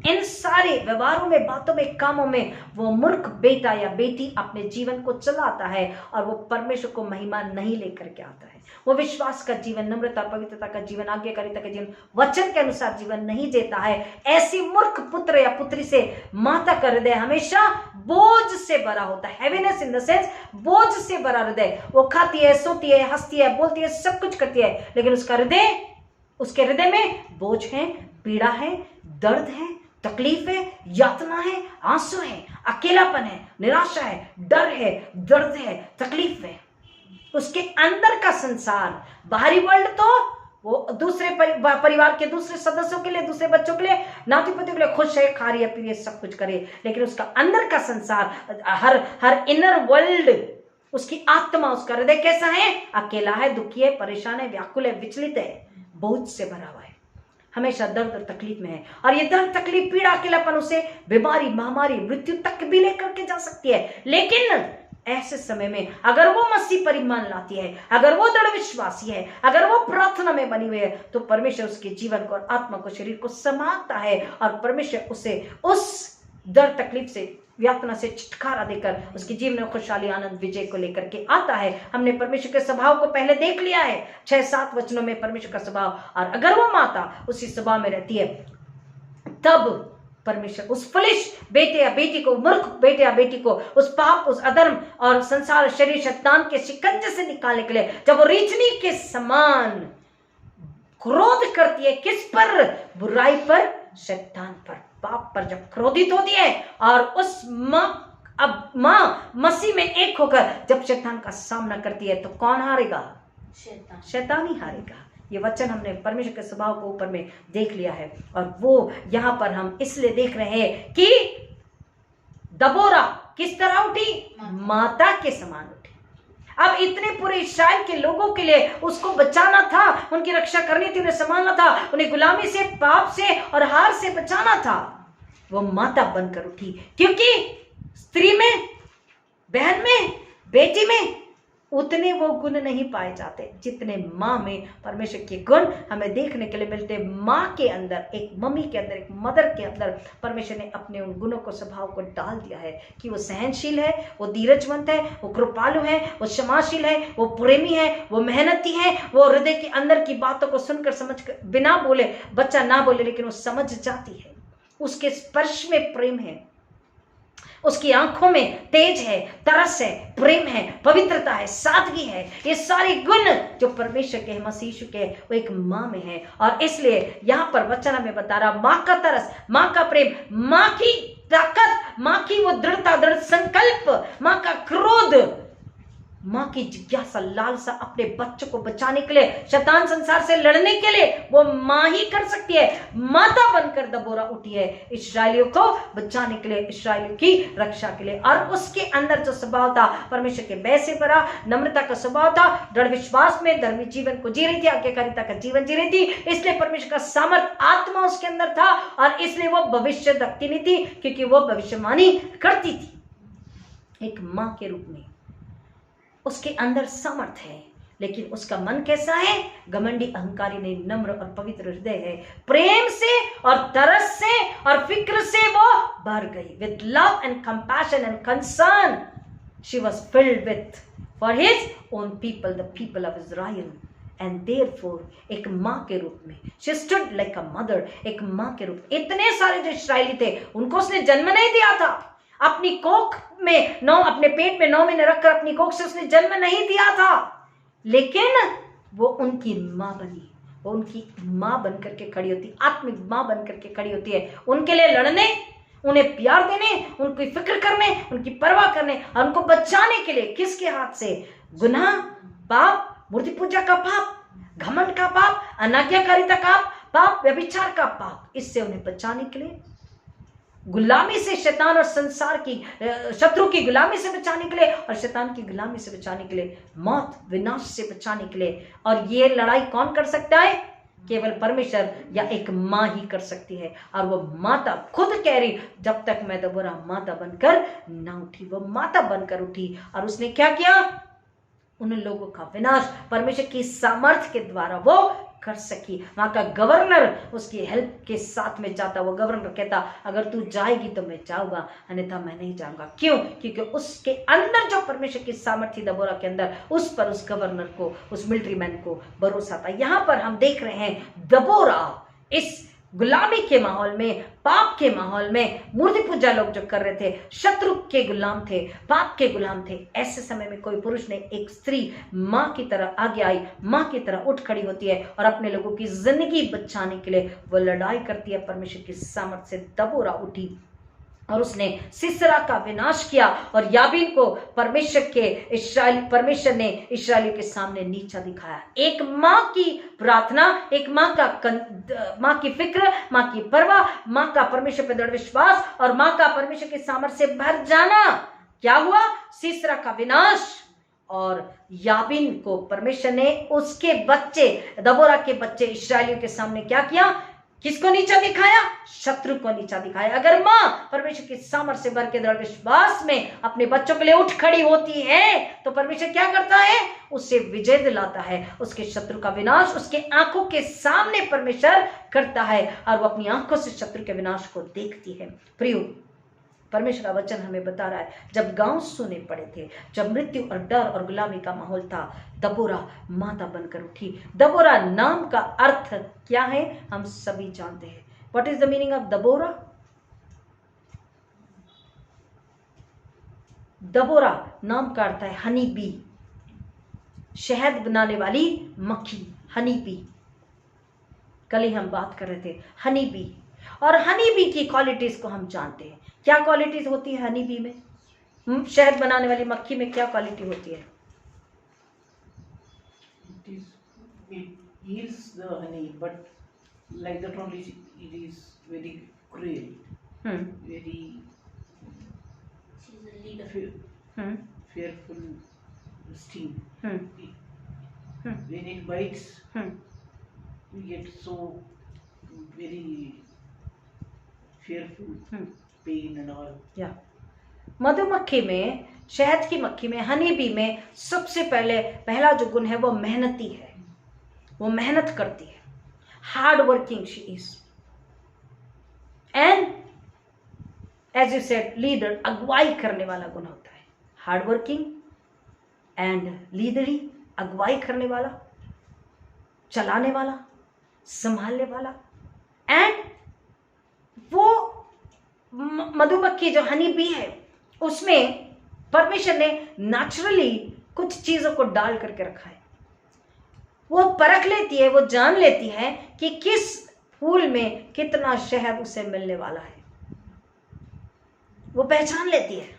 इन सारे व्यवहारों में, बातों में, कामों में वो मूर्ख बेटा या बेटी अपने जीवन को चलाता है और वो परमेश्वर को महिमा नहीं लेकर के आता है। वो विश्वास का जीवन, नम्रता, पवित्रता का जीवन, आज्ञाकारिता का जीवन, वचन के अनुसार जीवन नहीं जीता है। ऐसी मूर्ख पुत्र या पुत्री से माता का हृदय हमेशा बोझ से भरा होता है। हैवीनेस इन द सेंस बोझ से भरा हृदय। वो खाती है, सोती है, हंसती है, बोलती है, सब कुछ करती है, लेकिन उसके हृदय में बोझ है, पीड़ा है, दर्द है, तकलीफ है, यातना है, आंसू है, अकेलापन है, निराशा है, डर है, दर्द है, तकलीफ है। उसके अंदर का संसार, बाहरी वर्ल्ड तो वो दूसरे परिवार के दूसरे सदस्यों के लिए, दूसरे बच्चों के लिए, नाती पोते के लिए खुश है, खा रही है, पी रही है, सब कुछ करे, लेकिन उसका अंदर का संसार, हर इनर वर्ल्ड, उसकी आत्मा, उसका हृदय कैसा है? अकेला है, दुखी है, परेशान है, व्याकुल है, विचलित है, बोझ से भरा हुआ है, हमेशा दर्द और तकलीफ में है। और ये दर्द, तकलीफ, पीड़ा, अकेलापन उसे बीमारी, महामारी, मृत्यु तक भी लेकर के जा सकती है। लेकिन ऐसे समय में अगर वो मसीह पर ईमान लाती है, अगर वो दृढ़ विश्वासी है, अगर वो प्रार्थना में बनी हुई है, तो परमेश्वर उसके जीवन को और आत्मा को, शरीर को संभालता है और परमेश्वर उसे उस दर्द, तकलीफ से, यातना से छुटकारा देकर उसके जीवन में खुशहाली, आनंद, विजय को लेकर के आता है। हमने परमेश्वर के स्वभाव को पहले देख लिया है 6-7 वचनों में, परमेश्वर का स्वभाव। और अगर वो माता उसी स्वभाव में रहती है, तब परमेश्वर उस फुलिश बेटे या बेटी को, मूर्ख बेटे या बेटी को, उस पाप, उस अधर्म और संसार, शरीर, शैतान के शिकंजे से निकालने के लिए, जब वो रीछनी के समान क्रोध करती है, किस पर? बुराई पर, शैतान पर, पाप पर जब क्रोधित होती है और उस माँ मसीह में एक होकर जब शैतान का सामना करती है, तो कौन हारेगा? शैतान ही हारेगा। ये वचन हमने परमेश्वर के स्वभाव को ऊपर में देख लिया है और वो यहाँ पर हम इसलिए देख रहे हैं कि दबोरा किस तरह उठी? माता के समान उठी। अब इतने पूरे इस्राएल के लोगों के लिए उसको बचाना था, उनकी रक्षा करनी थी, उन्हें संभालना था, उन्हें गुलामी से, पाप से और हार से बचाना था। वो माता बनकर उठी, क्योंकि स्त्री में, बहन में, बेटी में उतने वो गुण नहीं पाए जाते जितने माँ में परमेश्वर के गुण हमें देखने के लिए मिलते। माँ के अंदर, एक मम्मी के अंदर, एक मदर के अंदर परमेश्वर ने अपने उन गुणों को, स्वभाव को डाल दिया है कि वो सहनशील है, वो धीरजवंत है, वो कृपालु है, वो क्षमाशील है, वो प्रेमी है, वो मेहनती है, वो हृदय के अंदर की बातों को सुनकर समझकर, बिना बोले, बच्चा ना बोले लेकिन वो समझ जाती है, उसके स्पर्श में प्रेम है, उसकी आंखों में तेज है, तरस है, प्रेम है, पवित्रता है, सादगी है। ये सारे गुण जो परमेश्वर के हैं, मसीह यीशु के, वो एक माँ में है। और इसलिए यहां पर वचन हमें बता रहा, माँ का तरस, माँ का प्रेम, माँ की ताकत, माँ की वो दृढ़ता, दृढ़ संकल्प, माँ का क्रोध, माँ की जिज्ञासा, लालसा अपने बच्चों को बचाने के लिए, शैतान संसार से लड़ने के लिए वो माँ ही कर सकती है। माता बनकर दबोरा उठी है इस्राएलियों को बचाने के लिए, इस्राएलियों की रक्षा के लिए। और उसके अंदर जो स्वभाव था परमेश्वर के भय से भरा, नम्रता का स्वभाव था, दृढ़ विश्वास में धर्मी जीवन को जी रही थी, आज्ञाकारिता का जीवन जी रही थी। इसलिए परमेश्वर का सामर्थ आत्मा उसके अंदर था और इसलिए वो भविष्य रखती नहीं थी, क्योंकि वो भविष्यवाणी करती थी एक माँ के रूप में। उसके अंदर सामर्थ है, लेकिन उसका मन कैसा है? घमंडी, अहंकारी नहीं, नम्र और पवित्र हृदय है। प्रेम से और तरस से और फिक्र से वो भर गई। With love and compassion and concern she was filled with for his own people, the people of Israel. And therefore एक माँ के रूप में she stood like a mother, एक माँ के रूप। इतने सारे जो इस्राएली थे उनको उसने जन्म नहीं दिया था, अपनी कोख में अपने पेट में 9 महीने रखकर अपनी कोख से उसने जन्म नहीं दिया था, लेकिन वो उनकी माँ बनी, वो उनकी माँ बनकर के खड़ी होती, आत्मिक माँ बनकर के खड़ी होती है, उनके लिए लड़ने, उन्हें प्यार देने, उनकी फिक्र करने, उनकी परवाह करने और उनको बचाने के लिए। किसके हाथ से? गुनाह, पाप, मूर्ति पूजा का पाप, घमंड का पाप, अनाज्ञाकारिता का पाप, व्यभिचार का पाप, इससे उन्हें बचाने के लिए, गुलामी से, शैतान और संसार की, शत्रु की गुलामी से बचाने के लिए और शैतान की गुलामी से बचाने के लिए, मौत, विनाश से बचाने के लिए। और ये लड़ाई कौन कर सकता है? केवल परमेश्वर या एक माँ ही कर सकती है। और वो माता खुद कह रही, जब तक मैं दबोरा माता बनकर ना उठी, वो माता बनकर उठी और उसने क्या किया? उन लोगों का विनाश परमेश्वर की सामर्थ्य के द्वारा वो कर सकी। वहां का गवर्नर उसकी हेल्प के साथ में जाता, वो गवर्नर कहता अगर तू जाएगी तो मैं जाऊंगा, अन्यथा मैं नहीं जाऊंगा। क्यों? क्योंकि उसके अंदर जो परमेश्वर की सामर्थ्य दबोरा के अंदर, उस पर उस गवर्नर को, उस मिलिट्री मैन को भरोसा था। यहां पर हम देख रहे हैं दबोरा इस गुलामी के माहौल में, पाप के माहौल में, मूर्ति पूजा लोग जो कर रहे थे, शत्रु के गुलाम थे, पाप के गुलाम थे, ऐसे समय में कोई पुरुष ने, एक स्त्री माँ की तरह आगे आई, माँ की तरह उठ खड़ी होती है और अपने लोगों की जिंदगी बचाने के लिए वो लड़ाई करती है। परमेश्वर की सामर्थ्य से दबोरा उठी और उसने सिसरा का विनाश किया और याबीन को परमेश्वर ने इस्राएलियों के सामने नीचा दिखाया। एक माँ की प्रार्थना, एक माँ माँ की फिक्र, माँ की परवाह, माँ का परमेश्वर पर दृढ़ विश्वास और माँ का परमेश्वर के सामर्थ्य से भर जाना, क्या हुआ? सिसरा का विनाश। और याबीन को परमेश्वर ने उसके बच्चे, दबोरा के बच्चे इस्राएलियों के सामने क्या किया? किसको नीचा दिखाया? शत्रु को नीचा दिखाया। अगर माँ परमेश्वर की सामर्थ्य से भर के दृढ़ विश्वास में अपने बच्चों के लिए उठ खड़ी होती है तो परमेश्वर क्या करता है? उससे विजय दिलाता है, उसके शत्रु का विनाश उसके आंखों के सामने परमेश्वर करता है और वो अपनी आंखों से शत्रु के विनाश को देखती है। प्रियो, परमेश्वर का वचन हमें बता रहा है, जब गांव सुने पड़े थे, जब मृत्यु और डर और गुलामी का माहौल था, दबोरा माता बनकर उठी। दबोरा नाम का अर्थ क्या है हम सभी जानते हैं। What is the meaning of Deborah? Deborah नाम का अर्थ है हनी बी, शहद बनाने वाली मक्खी, हनी बी। कल ही हम बात कर रहे थे हनी बी, और हनी बी की क्वालिटीज को हम जानते हैं। क्या क्वालिटीज होती है हनी बी में? शहद बनाने वाली मक्खी में क्या क्वालिटी होती है? It yields the honey, but like that only it is very cruel, very She's a leader. fearful sting. When it bites, we get so very fearful, pain and all. Yeah. मधुमक्खी में, शहद की मक्खी में, honey bee में सबसे पहला जो गुण है वो मेहनती है, वो मेहनत करती है, hard working she is, and as you said leader, अगुवाई करने वाला गुण होता है, हार्ड वर्किंग एंड लीडरी, अगुवाई करने वाला, चलाने वाला, संभालने वाला। एंड वो मधुमक्खी जो हनी बी है उसमें परमेश्वर ने नेचुरली कुछ चीजों को डाल करके रखा है। वो परख लेती है, वो जान लेती है कि किस फूल में कितना शहद उसे मिलने वाला है, वो पहचान लेती है।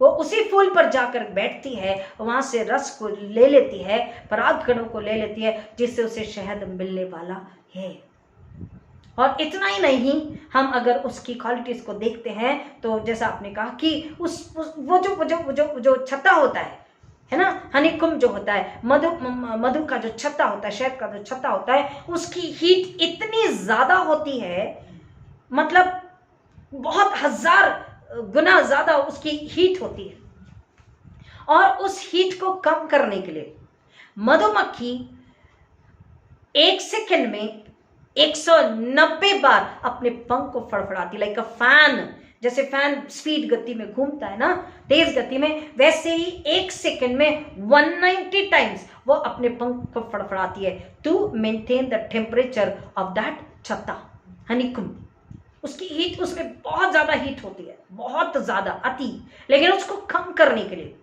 वो उसी फूल पर जाकर बैठती है, वहां से रस को ले लेती है, परागकणों को ले लेती है, जिससे उसे शहद मिलने वाला है। और इतना ही नहीं, हम अगर उसकी क्वालिटीज को देखते हैं तो जैसा आपने कहा कि वो जो छत्ता होता है ना, हनीकुम जो होता है, मधु का जो छत्ता होता है, शहद का जो छत्ता होता है, उसकी हीट इतनी ज्यादा होती है, मतलब बहुत 1000 गुना ज्यादा उसकी हीट होती है। और उस हीट को कम करने के लिए मधुमक्खी 1 सेकंड में 190 बार अपने पंख को फड़फड़ाती, लाइक अ फैन। जैसे फैन स्पीड गति में घूमता है ना, तेज गति में, वैसे ही 1 सेकंड में 190 टाइम्स वो अपने पंख को फड़फड़ाती है to maintain the temperature of that छत्ता, हनीकुम। उसकी हीट, उसमें बहुत ज्यादा हीट होती है, बहुत ज्यादा, अति। लेकिन उसको कम करने के लिए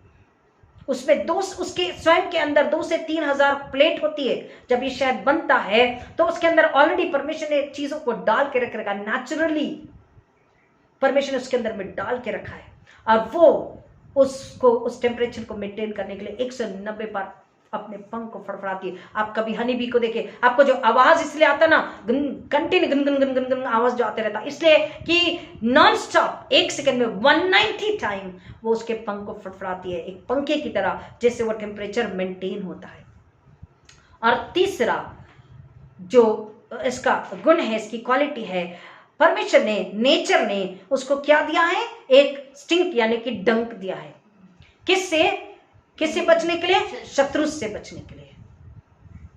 उसमें उसके स्वयं के अंदर 2 से 3 हजार प्लेट होती है। जब ये शहद बनता है तो उसके अंदर ऑलरेडी परमेश्वर ने चीजों को डाल के रखा, नेचुरली परमेश्वर ने उसके अंदर में डाल के रखा है। और वो उसको, उस टेम्परेचर को मेंटेन करने के लिए 190 बार अपने पंख को फड़फड़ाती है। आप कभी हनी बी को देखे, आपको जो आवाज इसलिए आता ना, continue gun gun gun gun gun आवाज जो आते रहता, इसलिए कि नॉन स्टॉप 1 सेकंड में 190 टाइम वो उसके पंख को फड़फड़ाती है, एक पंखे की तरह, जिससे वो टेम्परेचर मेंटेन होता है। और तीसरा जो इसका गुण है, इसकी क्वालिटी है, परमेश्वर ने, नेचर ने उसको क्या दिया है, एक स्टिंक यानी कि डंक दिया है। किससे बचने के लिए? शत्रु से बचने के लिए,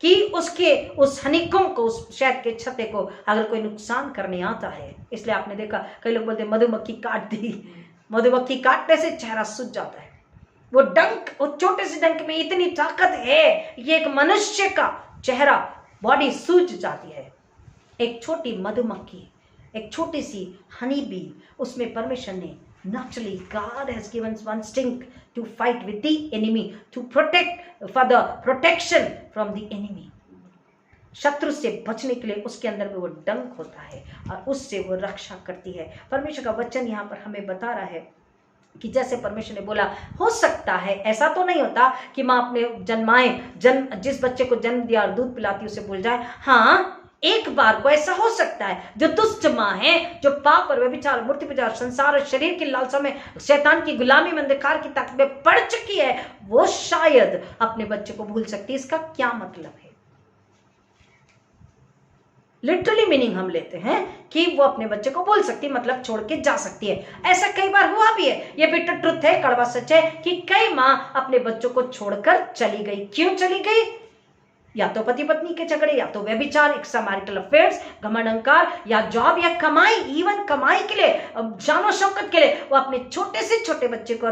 कि उसके उस हनीकुम को, उस शहद के छत्ते को अगर कोई नुकसान करने आता है। इसलिए आपने देखा कई लोग बोलते मधुमक्खी काट दी, मधुमक्खी काटने से चेहरा सूज जाता है। वो डंक, वो छोटे से डंक में इतनी ताकत है, ये एक मनुष्य का चेहरा, बॉडी सूज जाती है। एक छोटी मधुमक्खी, एक छोटी सी हनी बी, उसमें परमेश्वर ने naturally God has given one sting to fight with the enemy, to protect, for the protection from the enemy. शत्रु से बचने के लिए उसके अंदर में वो डंक होता है और उससे वो रक्षा करती है। परमेश्वर का वचन यहाँ पर हमें बता रहा है कि जैसे परमेश्वर ने बोला, हो सकता है, ऐसा तो नहीं होता कि माँ अपने जिस बच्चे को जन्म दिया और दूध पिलाती उसे भूल जाए। हाँ, एक बार को ऐसा हो सकता है, जो दुष्ट माँ है, जो पाप और व्यभिचार, मूर्ति पूजा, संसार और शरीर की लालसा में, शैतान की गुलामी में, अंधकार की ताकत में पड़ चुकी है, वो शायद अपने बच्चे को भूल सकती है। इसका क्या मतलब है? लिटरली मीनिंग हम लेते हैं कि वो अपने बच्चे को भूल सकती है, मतलब छोड़ के जा सकती है। ऐसा कई बार हुआ भी है, ये बिटर ट्रुथ है, कड़वा सच है कि कई माँ अपने बच्चों को छोड़कर चली गई। क्यों चली गई? या तो पति पत्नी के झगड़े, या तो व्यभिचार, एक्स्ट्रा मैरिटल अफेयर्स, घमंड, अहंकार, या जॉब, या कमाई, इवन कमाई के लिए, शान और शौकत के लिए वो अपने छोटे से छोटे बच्चे को,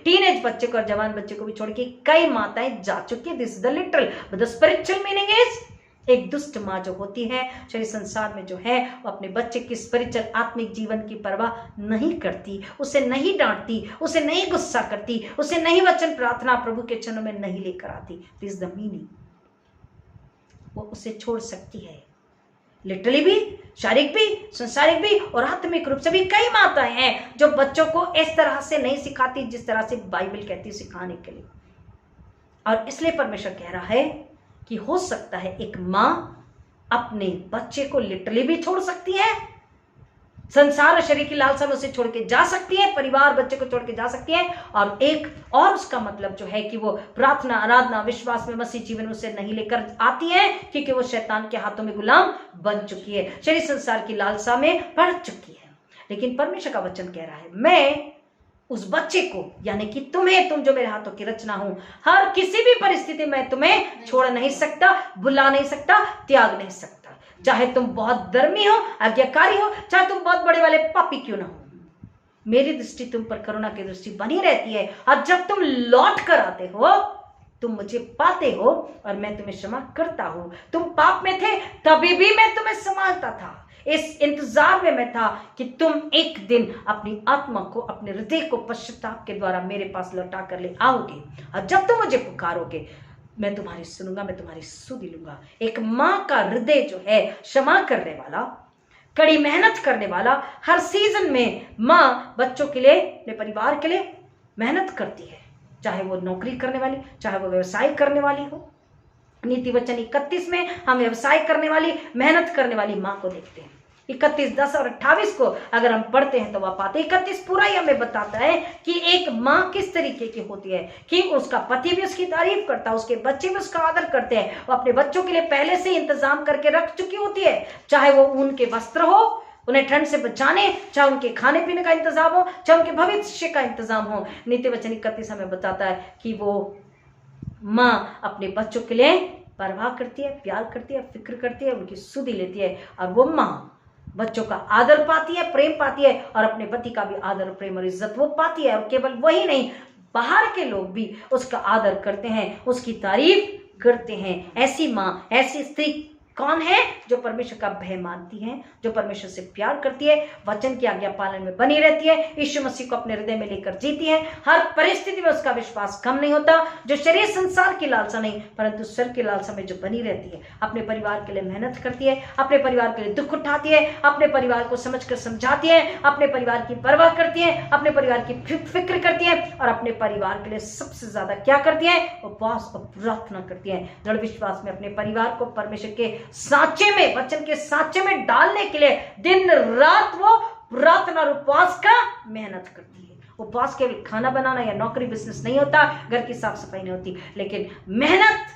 टीनेज बच्चे को और जवान बच्चे को भी छोड़ के कई माताएं जा चुकी है। This is the literal, but the spiritual meaning is, एक दुष्ट माँ जो होती है शरीर संसार में जो है, वो अपने बच्चे की स्पिरिचुअल आत्मिक जीवन की परवाह नहीं करती, उसे नहीं डांटती, उसे नहीं गुस्सा करती, उसे नहीं वचन प्रार्थना प्रभु के चरणों में नहीं लेकर आती। This is the meaning. वो उसे छोड़ सकती है, लिटरली भी, शारीरिक भी, संसारिक भी और आत्मिक रूप से भी। कई माताएं हैं जो बच्चों को इस तरह से नहीं सिखाती जिस तरह से बाइबल कहती है सिखाने के लिए। और इसलिए परमेश्वर कह रहा है कि हो सकता है एक माँ अपने बच्चे को लिटरली भी छोड़ सकती है, संसार और शरीर की लालसा में उसे छोड़ के जा सकती है, परिवार बच्चे को छोड़ के जा सकती है, और एक और उसका मतलब जो है कि वो प्रार्थना, आराधना, विश्वास में, मसीह जीवन उसे नहीं लेकर आती है, क्योंकि वो शैतान के हाथों में गुलाम बन चुकी है, शरीर संसार की लालसा में पड़ चुकी है। लेकिन परमेश्वर का वचन कह रहा है, मैं उस बच्चे को, यानी कि तुम्हें, तुम जो मेरे हाथों की रचना हो, हर किसी भी परिस्थिति में तुम्हें छोड़ नहीं सकता, भुला नहीं सकता, त्याग नहीं सकता। चाहे तुम बहुत धर्मी हो, आज्ञाकारी हो, चाहे तुम बहुत बड़े वाले पापी क्यों ना हो, मेरी दृष्टि तुम पर करुणा की दृष्टि बनी रहती है। और जब तुम लौट कर आते हो, तुम मुझे पाते हो और मैं तुम्हें क्षमा करता हूं। तुम पाप में थे तभी भी मैं तुम्हें संभालता था, इस इंतजार में मैं था कि तुम एक दिन अपनी आत्मा को, अपने हृदय को पश्चाताप के द्वारा मेरे पास लौटा कर ले आओगे। और जब तुम मुझे पुकारोगे, मैं तुम्हारी सुनूंगा, मैं तुम्हारी सुधि लूंगा। एक माँ का हृदय जो है क्षमा करने वाला, कड़ी मेहनत करने वाला, हर सीजन में माँ बच्चों के लिए, अपने परिवार के लिए मेहनत करती है, चाहे वो नौकरी करने वाली, चाहे वो व्यवसाय करने वाली हो। नीति वचन 31 में हम व्यवसाय करने वाली, मेहनत करने वाली माँ को देखते हैं। 31, 10 और 28 को अगर हम पढ़ते हैं तो वह पाते, 31 पूरा ही हमें बताता है कि एक माँ किस तरीके की होती है, कि उसका पति भी उसकी तारीफ करता है, उसके बच्चे भी उसका आदर करते हैं, वो अपने बच्चों के लिए पहले से इंतजाम करके रख चुकी होती है, चाहे वो उनके वस्त्र हो, उन्हें ठंड से बचाने, चाहे उनके खाने पीने का इंतजाम हो, चाहे उनके भविष्य का इंतजाम हो। नीति वचन 31 हमें बताता है कि वो माँ अपने बच्चों के लिए परवाह करती है, प्यार करती है, फिक्र करती है, उनकी सुधि लेती है, और वो माँ बच्चों का आदर पाती है, प्रेम पाती है, और अपने पति का भी आदर, प्रेम और इज्जत वो पाती है। और केवल वही नहीं, बाहर के लोग भी उसका आदर करते हैं, उसकी तारीफ करते हैं। ऐसी माँ, ऐसी स्त्री कौन है? जो परमेश्वर का भय मानती है, जो परमेश्वर से प्यार करती है, वचन की आज्ञा पालन में बनी रहती है, यीशु मसीह को अपने हृदय में लेकर जीती है। हर परिस्थिति में उसका विश्वास कम नहीं होता, जो शरीर संसार की लालसा नहीं परंतु स्वर्ग की लालसा में जो बनी रहती है, अपने परिवार के लिए मेहनत करती है, अपने परिवार के लिए दुख उठाती है, अपने परिवार को समझकर समझाती है, अपने परिवार की परवाह करती है, अपने परिवार की फिक्र करती है, और अपने परिवार के लिए सबसे ज्यादा क्या करती है? उपवास और प्रार्थना करती है। दृढ़ विश्वास में अपने परिवार को परमेश्वर के सांचे में, वचन के सांचे में डालने के लिए दिन रात वो प्रार्थना और उपवास का मेहनत करती है। उपवास केवल खाना बनाना या नौकरी बिजनेस नहीं होता, घर की साफ सफाई नहीं होती, लेकिन मेहनत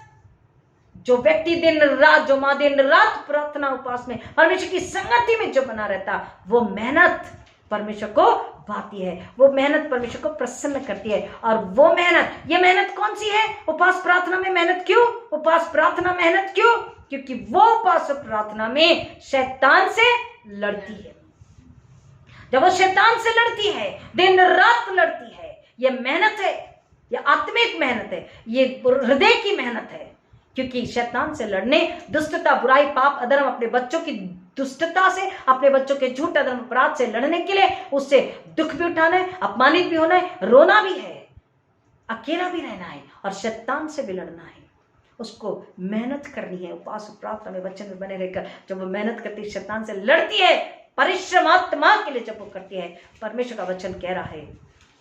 जो व्यक्ति दिन रात, जो माँ दिन रात प्रार्थना उपवास में परमेश्वर की संगति में जो बना रहता, वो मेहनत परमेश्वर को भाती है, वो मेहनत परमेश्वर को प्रसन्न करती है। और वो मेहनत, ये मेहनत कौन सी है? उपवास प्रार्थना में मेहनत क्यों? उपवास प्रार्थना मेहनत क्यों? क्योंकि वो उपवास प्रार्थना में शैतान से लड़ती है। जब वो शैतान से लड़ती है, दिन रात लड़ती है, ये मेहनत है, ये आत्मिक मेहनत है, ये हृदय की मेहनत है। क्योंकि शैतान से लड़ने, दुष्टता, बुराई, पाप, अधर्म, अपने बच्चों की दुष्टता से, अपने बच्चों के झूठ, अधर्म, अपराध से लड़ने के लिए उससे दुख भी उठाना है, अपमानित भी होना है, रोना भी है, अकेला भी रहना है, और शैतान से भी लड़ना है। उसको मेहनत करनी है, उपवास प्रार्थना में, वचन में बने रहकर जब वो मेहनत करती है, शैतान से लड़ती है, परिश्रम आत्मा के लिए जब वो करती है, परमेश्वर का वचन कह रहा है,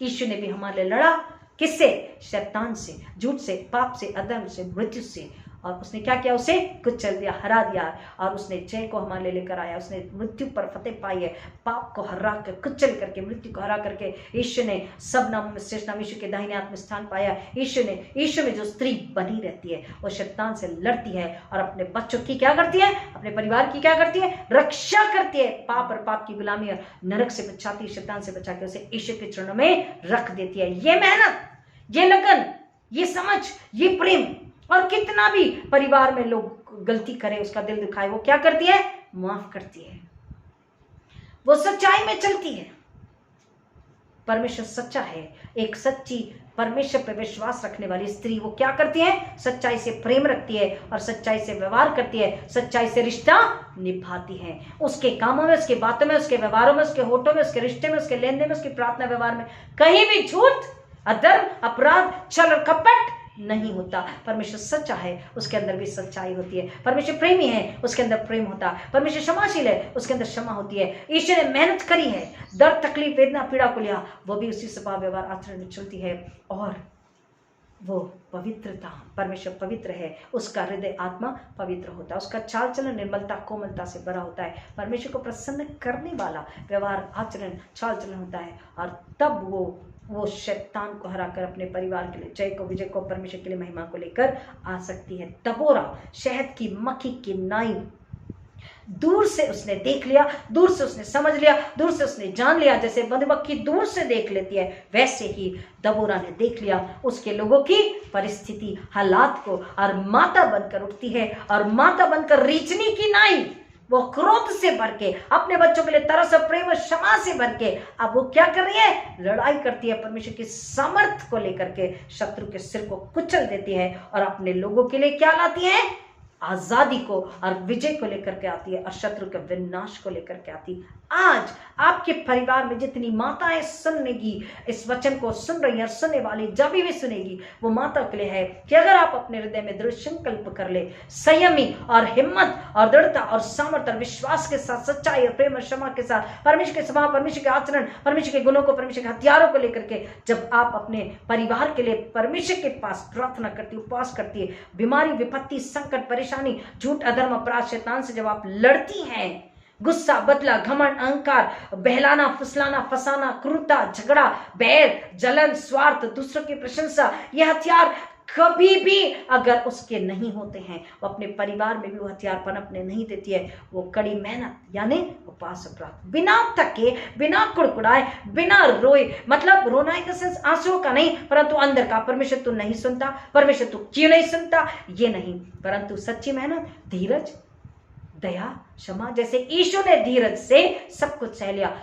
यीशु ने भी हमारे लिए लड़ा। किससे? शैतान से, झूठ से, पाप से, अधर्म से, मृत्यु से। और उसने क्या किया? उसे कुचल दिया, हरा दिया, और उसने जय को हमारे लिए लेकर आया। उसने मृत्यु पर फतेह पाई है, पाप को हरा कर, कुचल करके, मृत्यु को हरा करके यीशु ने सब नामों में श्रेष्ठ नाम यीशु के दाहिने हाथ में स्थान पाया। यीशु में जो स्त्री बनी रहती है, वो शैतान से लड़ती है और अपने बच्चों की क्या करती है? अपने परिवार की क्या करती है? रक्षा करती है। पाप और पाप की गुलामी और नरक से बचाती है, शैतान से बचा के उसे यीशु के चरणों में रख देती है। ये मेहनत, ये लगन, ये समझ, ये प्रेम, और कितना भी परिवार में लोग गलती करें, उसका दिल दुखाए, वो क्या करती है? माफ करती है, वो सच्चाई में चलती है। परमेश्वर सच्चा है। एक सच्ची परमेश्वर पर विश्वास रखने वाली स्त्री वो क्या करती है? सच्चाई से प्रेम रखती है और सच्चाई से व्यवहार करती है, सच्चाई से रिश्ता निभाती है। उसके कामों में, उसके बातों में, उसके व्यवहारों में, उसके होठों में, उसके रिश्ते में, उसके लेन देन में, उसकी प्रार्थना व्यवहार में कहीं भी झूठ, अधर्म, अपराध, छल और कपट नहीं होता। परमेश्वर सच्चा है, उसके अंदर भी सच्चाई होती है। परमेश्वर प्रेमी है, उसके अंदर प्रेम होता है। परमेश्वर क्षमाशील है, उसके अंदर क्षमा होती है। ईश्वर ने मेहनत करी है, दर्द, तकलीफ, वेदना, पीड़ा को लिया, वो भी उसी स्वभाव व्यवहार आचरण में चलती है। और वो पवित्रता, परमेश्वर पवित्र है, उसका हृदय आत्मा पवित्र होता है, उसका चाल चलन निर्मलता, कोमलता से भरा होता है। परमेश्वर को प्रसन्न करने वाला व्यवहार, आचरण, चाल चलन होता है। और तब वो शैतान को हराकर अपने परिवार के लिए जय को, विजय को, परमेश्वर के लिए महिमा को लेकर आ सकती है। तबोरा, शहद की मक्खी की नाई, दूर से उसने देख लिया, दूर से उसने समझ लिया, दूर से उसने जान लिया। जैसे मधुमक्खी दूर से देख लेती है, वैसे ही दबोरा ने देख लिया उसके लोगों की परिस्थिति, हालात को, और माता बनकर उठती है। और माता बनकर रीचनी की नाई, वो क्रोध से भर के, अपने बच्चों के लिए तरस और प्रेम और क्षमा से भर के, अब वो क्या कर रही है? लड़ाई करती है। परमेश्वर की सामर्थ को लेकर के शत्रु के सिर को कुचल देती है और अपने लोगों के लिए क्या लाती है? आजादी को और विजय को लेकर के आती है और शत्रु के विनाश को लेकर के आती है। आज आपके परिवार में जितनी माताएं सुनेगी, इस वचन को सुन रही हैं, सुनने वाली जब भी सुनेगी, वो माता के लिए है कि अगर आप अपने हृदय में दृढ़ संकल्प कर ले, संयमी और हिम्मत और दृढ़ता और सामर्थ्य और विश्वास के साथ, सच्चाई और प्रेम और क्षमा के साथ, परमेश्वर के स्वभाव, परमेश्वर के आचरण, परमेश्वर के गुणों को, परमेश्वर के हथियारों को लेकर के जब आप अपने परिवार के लिए परमेश्वर के पास प्रार्थना करती, उपवास करती है, बीमारी, विपत्ति, संकट, परेशानी, झूठ, अधर्म, अपराध, शैतान से जब आप लड़ती हैं, गुस्सा, बदला, घमंड, अहंकार, बहलाना, फुसलाना, फसाना, क्रूरता, झगड़ा, बैर, जलन, स्वार्थ, दूसरों की प्रशंसा, ये हथियार कभी भी अगर उसके नहीं होते हैं, वो अपने परिवार में भी वो हथियार पनपने नहीं देती है। वो कड़ी मेहनत यानी उपवास और प्रार्थना, बिना थके, बिना कुड़कुड़ाए, बिना रोए, मतलब रोना इन द सेंस आंसुओं का नहीं, परंतु अंदर का, परमेश्वर तू नहीं सुनता, परमेश्वर तू क्यों नहीं सुनता, ये नहीं, परंतु सच्ची मेहनत, धीरज, दया, क्षमा, जैसे यीशु ने धीरज से सब कुछ सह लिया,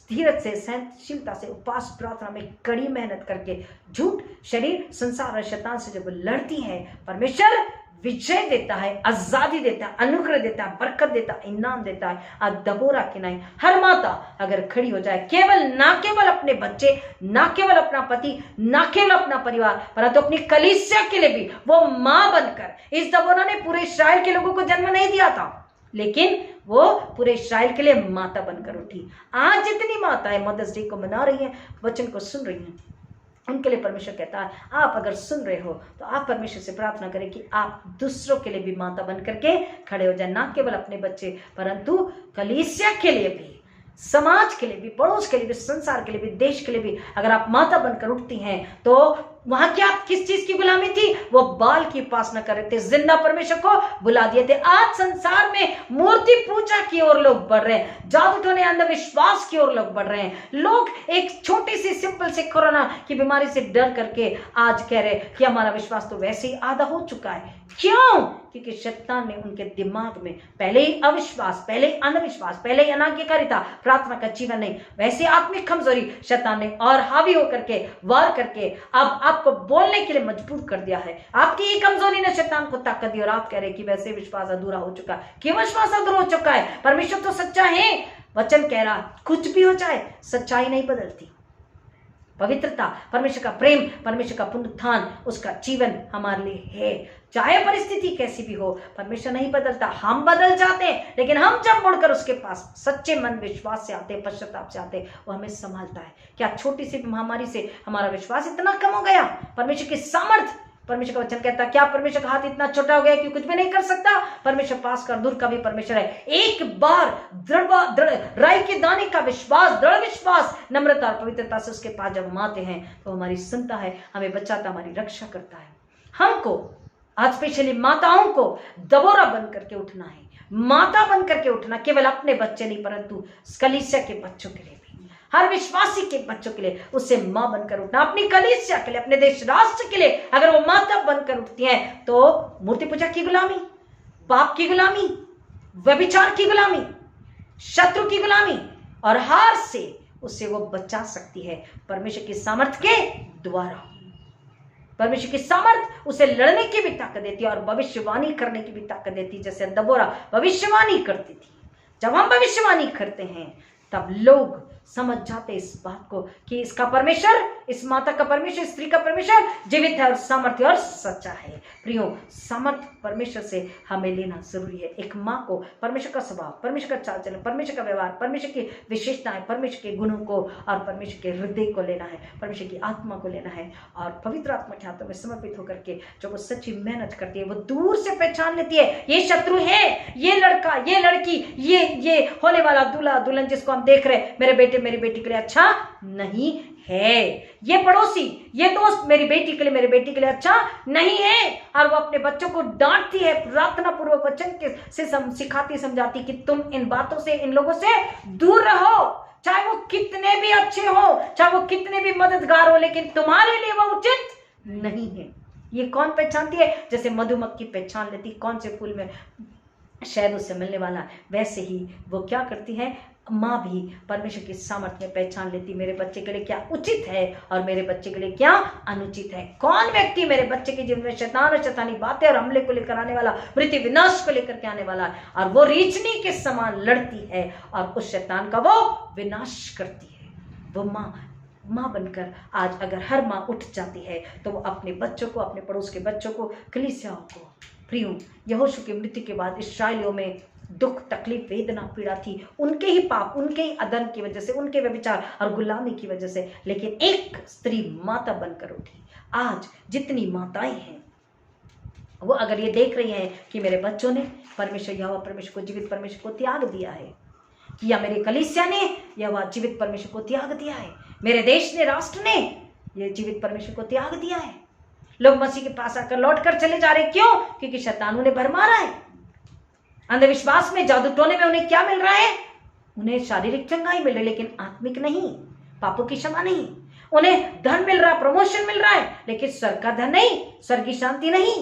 धीरज से, सहनशीलता से, उपवास प्रार्थना में कड़ी मेहनत करके, झूठ, शरीर, संसार और शैतान से जब लड़ती है, परमेश्वर विजय देता है, आजादी देता है, अनुग्रह देता है, बरकत देता है, इनाम देता है। आज दबोरा की नाई हर माता अगर खड़ी हो जाए, केवल ना केवल अपने बच्चे, ना केवल अपना पति, ना केवल अपना परिवार, परंतु अपनी कलीसिया के लिए भी वो मां बनकर, इस दबोरा ने पूरे इस्राएल के लोगों को जन्म नहीं दिया था, लेकिन वो पूरे इस्राएल के लिए माता बनकर उठी। आज जितनी माताएं मदर्स डे को मना रही हैं, वचन को सुन रही हैं, उनके लिए परमेश्वर कहता है, आप अगर सुन रहे हो तो आप परमेश्वर से प्रार्थना करें कि आप दूसरों के लिए भी माता बन करके खड़े हो जाए, ना केवल अपने बच्चे, परंतु कलीसिया के लिए भी, समाज के लिए भी, पड़ोस के लिए भी, संसार के लिए भी, देश के लिए भी अगर आप माता बनकर उठती हैं, तो वहां क्या किस चीज की गुलामी थी? वो बाल की उपासना कर रहे थे, जिंदा परमेश्वर को बुला दिए थे। आज संसार में मूर्ति पूजा की ओर लोग बढ़ रहे हैं, जादू टोने, अंधविश्वास की ओर लोग बढ़ रहे हैं। लोग एक छोटी सी सिंपल से कोरोना की बीमारी से डर करके आज कह रहे कि हमारा विश्वास तो वैसे ही आधा हो चुका है। क्यों? क्योंकि शैतान ने उनके दिमाग में पहले ही अविश्वास, पहले ही अंधविश्वास, पहले ही अनाज्ञाकारिता, प्रार्थना का जीवन नहीं, वैसे आत्मिक कमजोरी शैतान ने और हावी होकर के, वार करके अब आपको बोलने के लिए मजबूर कर दिया है। आपकी ही कमजोरी ने शैतान को ताकत दी और आप कह रहे कि वैसे विश्वास अधूरा हो चुका है। क्यों विश्वास अधूरा हो चुका है? परमेश्वर तो सच्चा है। वचन कह रहा कुछ भी हो जाए, सच्चाई नहीं बदलती। पवित्रता, परमेश्वर का प्रेम, परमेश्वर का पुनरुत्थान, उसका जीवन हमारे लिए है। चाहे परिस्थिति कैसी भी हो, परमेश्वर नहीं बदलता। हम बदल जाते हैं, लेकिन हम जब मुड़कर उसके पास सच्चे मन विश्वास से आते, पश्चाताप से आते, वो हमें संभालता है। क्या छोटी सी महामारी से हमारा विश्वास इतना कम हो गया? परमेश्वर की सामर्थ, परमेश्वर का वचन कहता है, क्या परमेश्वर का हाथ इतना छोटा हो गया कि कुछ भी नहीं कर सकता? परमेश्वर पास का, दूर का भी परमेश्वर है। एक बार दृढ़ राई के दाने का विश्वास, दृढ़ विश्वास, नम्रता और पवित्रता से उसके पास जब हम आते हैं, तो हमारी सुनता है, हमें बचाता, हमारी रक्षा करता है। हमको आज स्पेशली माताओं को दबोरा बन करके उठना है। माता बन करके उठना, केवल अपने बच्चे नहीं, परंतु कलीसिया के बच्चों के लिए भी, हर विश्वासी के बच्चों के लिए उससे मां बनकर उठना, अपनी कलीसिया के लिए, अपने देश राष्ट्र के लिए। अगर वो माता बनकर उठती हैं, तो मूर्ति पूजा की गुलामी, पाप की गुलामी, व्यभिचार की गुलामी, शत्रु की गुलामी और हार से उसे वो बचा सकती है परमेश्वर की सामर्थ्य के द्वारा। परमेश्वर की सामर्थ उसे लड़ने की भी ताकत देती है और भविष्यवाणी करने की भी ताकत देती है। जैसे दबोरा भविष्यवाणी करती थी। जब हम भविष्यवाणी करते हैं, तब लोग समझ जाते इस बात को कि इसका परमेश्वर, इस माता का परमेश्वर, स्त्री का परमेश्वर जीवित है और सामर्थ्य और सच्चा है। प्रियो, सामर्थ्य परमेश्वर से हमें लेना जरूरी है। एक माँ को परमेश्वर का स्वभाव, परमेश्वर का चाल चलन, परमेश्वर का व्यवहार, परमेश्वर की विशेषताएं, परमेश्वर के गुणों को और परमेश्वर के हृदय को लेना है, परमेश्वर की आत्मा को लेना है। और पवित्र आत्मा के हाथों में समर्पित होकर के जब वो सच्ची मेहनत करती है, वो दूर से पहचान लेती है ये शत्रु है, ये लड़का, ये लड़की, ये होने वाला दूल्हा दुल्हन जिसको हम देख रहे हैं, मेरे बेटे लिए मेरी बेटी के लिए अच्छा नहीं है, ये पड़ोसी, ये दोस्त मेरी बेटी के लिए मेरे बेटी के लिए अच्छा नहीं है। और वो अपने बच्चों को डांटती है, प्रार्थना पूर्वक वचन के से सिखाती समझाती कि तुम इन बातों से, इन लोगों से दूर रहो, चाहे वो कितने भी अच्छे हो, चाहे वो कितने भी मददगार हो, लेकिन तुम्हारे लिए वो उचित नहीं है। ये कौन पहचानती है? जैसे मधुमक्खी पहचान लेती कौन से फूल में शहद उससे मिलने वाला, वैसे ही वो क्या करती है, माँ भी परमेश्वर की सामर्थ्य में पहचान लेती मेरे बच्चे के लिए क्या उचित है और मेरे बच्चे के लिए क्या अनुचित है। कौन व्यक्ति मेरे बच्चे के जीवन में शैतान और शैतानी बातें और हमले को लेकर आने वाला, मृत्यु विनाश को लेकर के आने वाला है, और वो रीछनी के समान लड़ती है और उस शैतान का वो विनाश करती है। वो माँ बनकर आज अगर हर माँ उठ जाती है तो वो अपने बच्चों को, अपने पड़ोस के बच्चों को, कलीसियाओं को, प्रियो यहोशू की मृत्यु के बाद इस्राएलियों में दुख, तकलीफ, वेदना, पीड़ा थी, उनके ही पाप, उनके ही अदन की वजह से, उनके व्यभिचार और गुलामी की वजह से, लेकिन एक स्त्री माता बनकर उठी। आज जितनी माताएं हैं वो अगर ये देख रही हैं कि मेरे बच्चों ने परमेश्वर यहोवा परमेश्वर को, जीवित परमेश्वर को त्याग दिया है, या मेरे कलीसिया ने यहोवा जीवित परमेश्वर को त्याग दिया है, मेरे देश ने, राष्ट्र ने ये जीवित परमेश्वर को त्याग दिया है, लोग मसीह के पास आकर लौट कर चले जा रहे, क्यों? क्योंकि शैतान उन्हें भर मारा है। अंधविश्वास में, जादू टोने में उन्हें क्या मिल रहा है? उन्हें शारीरिक चंगाई मिल रही, लेकिन आत्मिक नहीं, पापों की क्षमा नहीं। उन्हें धन मिल रहा, प्रमोशन मिल रहा है, लेकिन स्वर्ग का धन नहीं, स्वर्ग की शांति नहीं,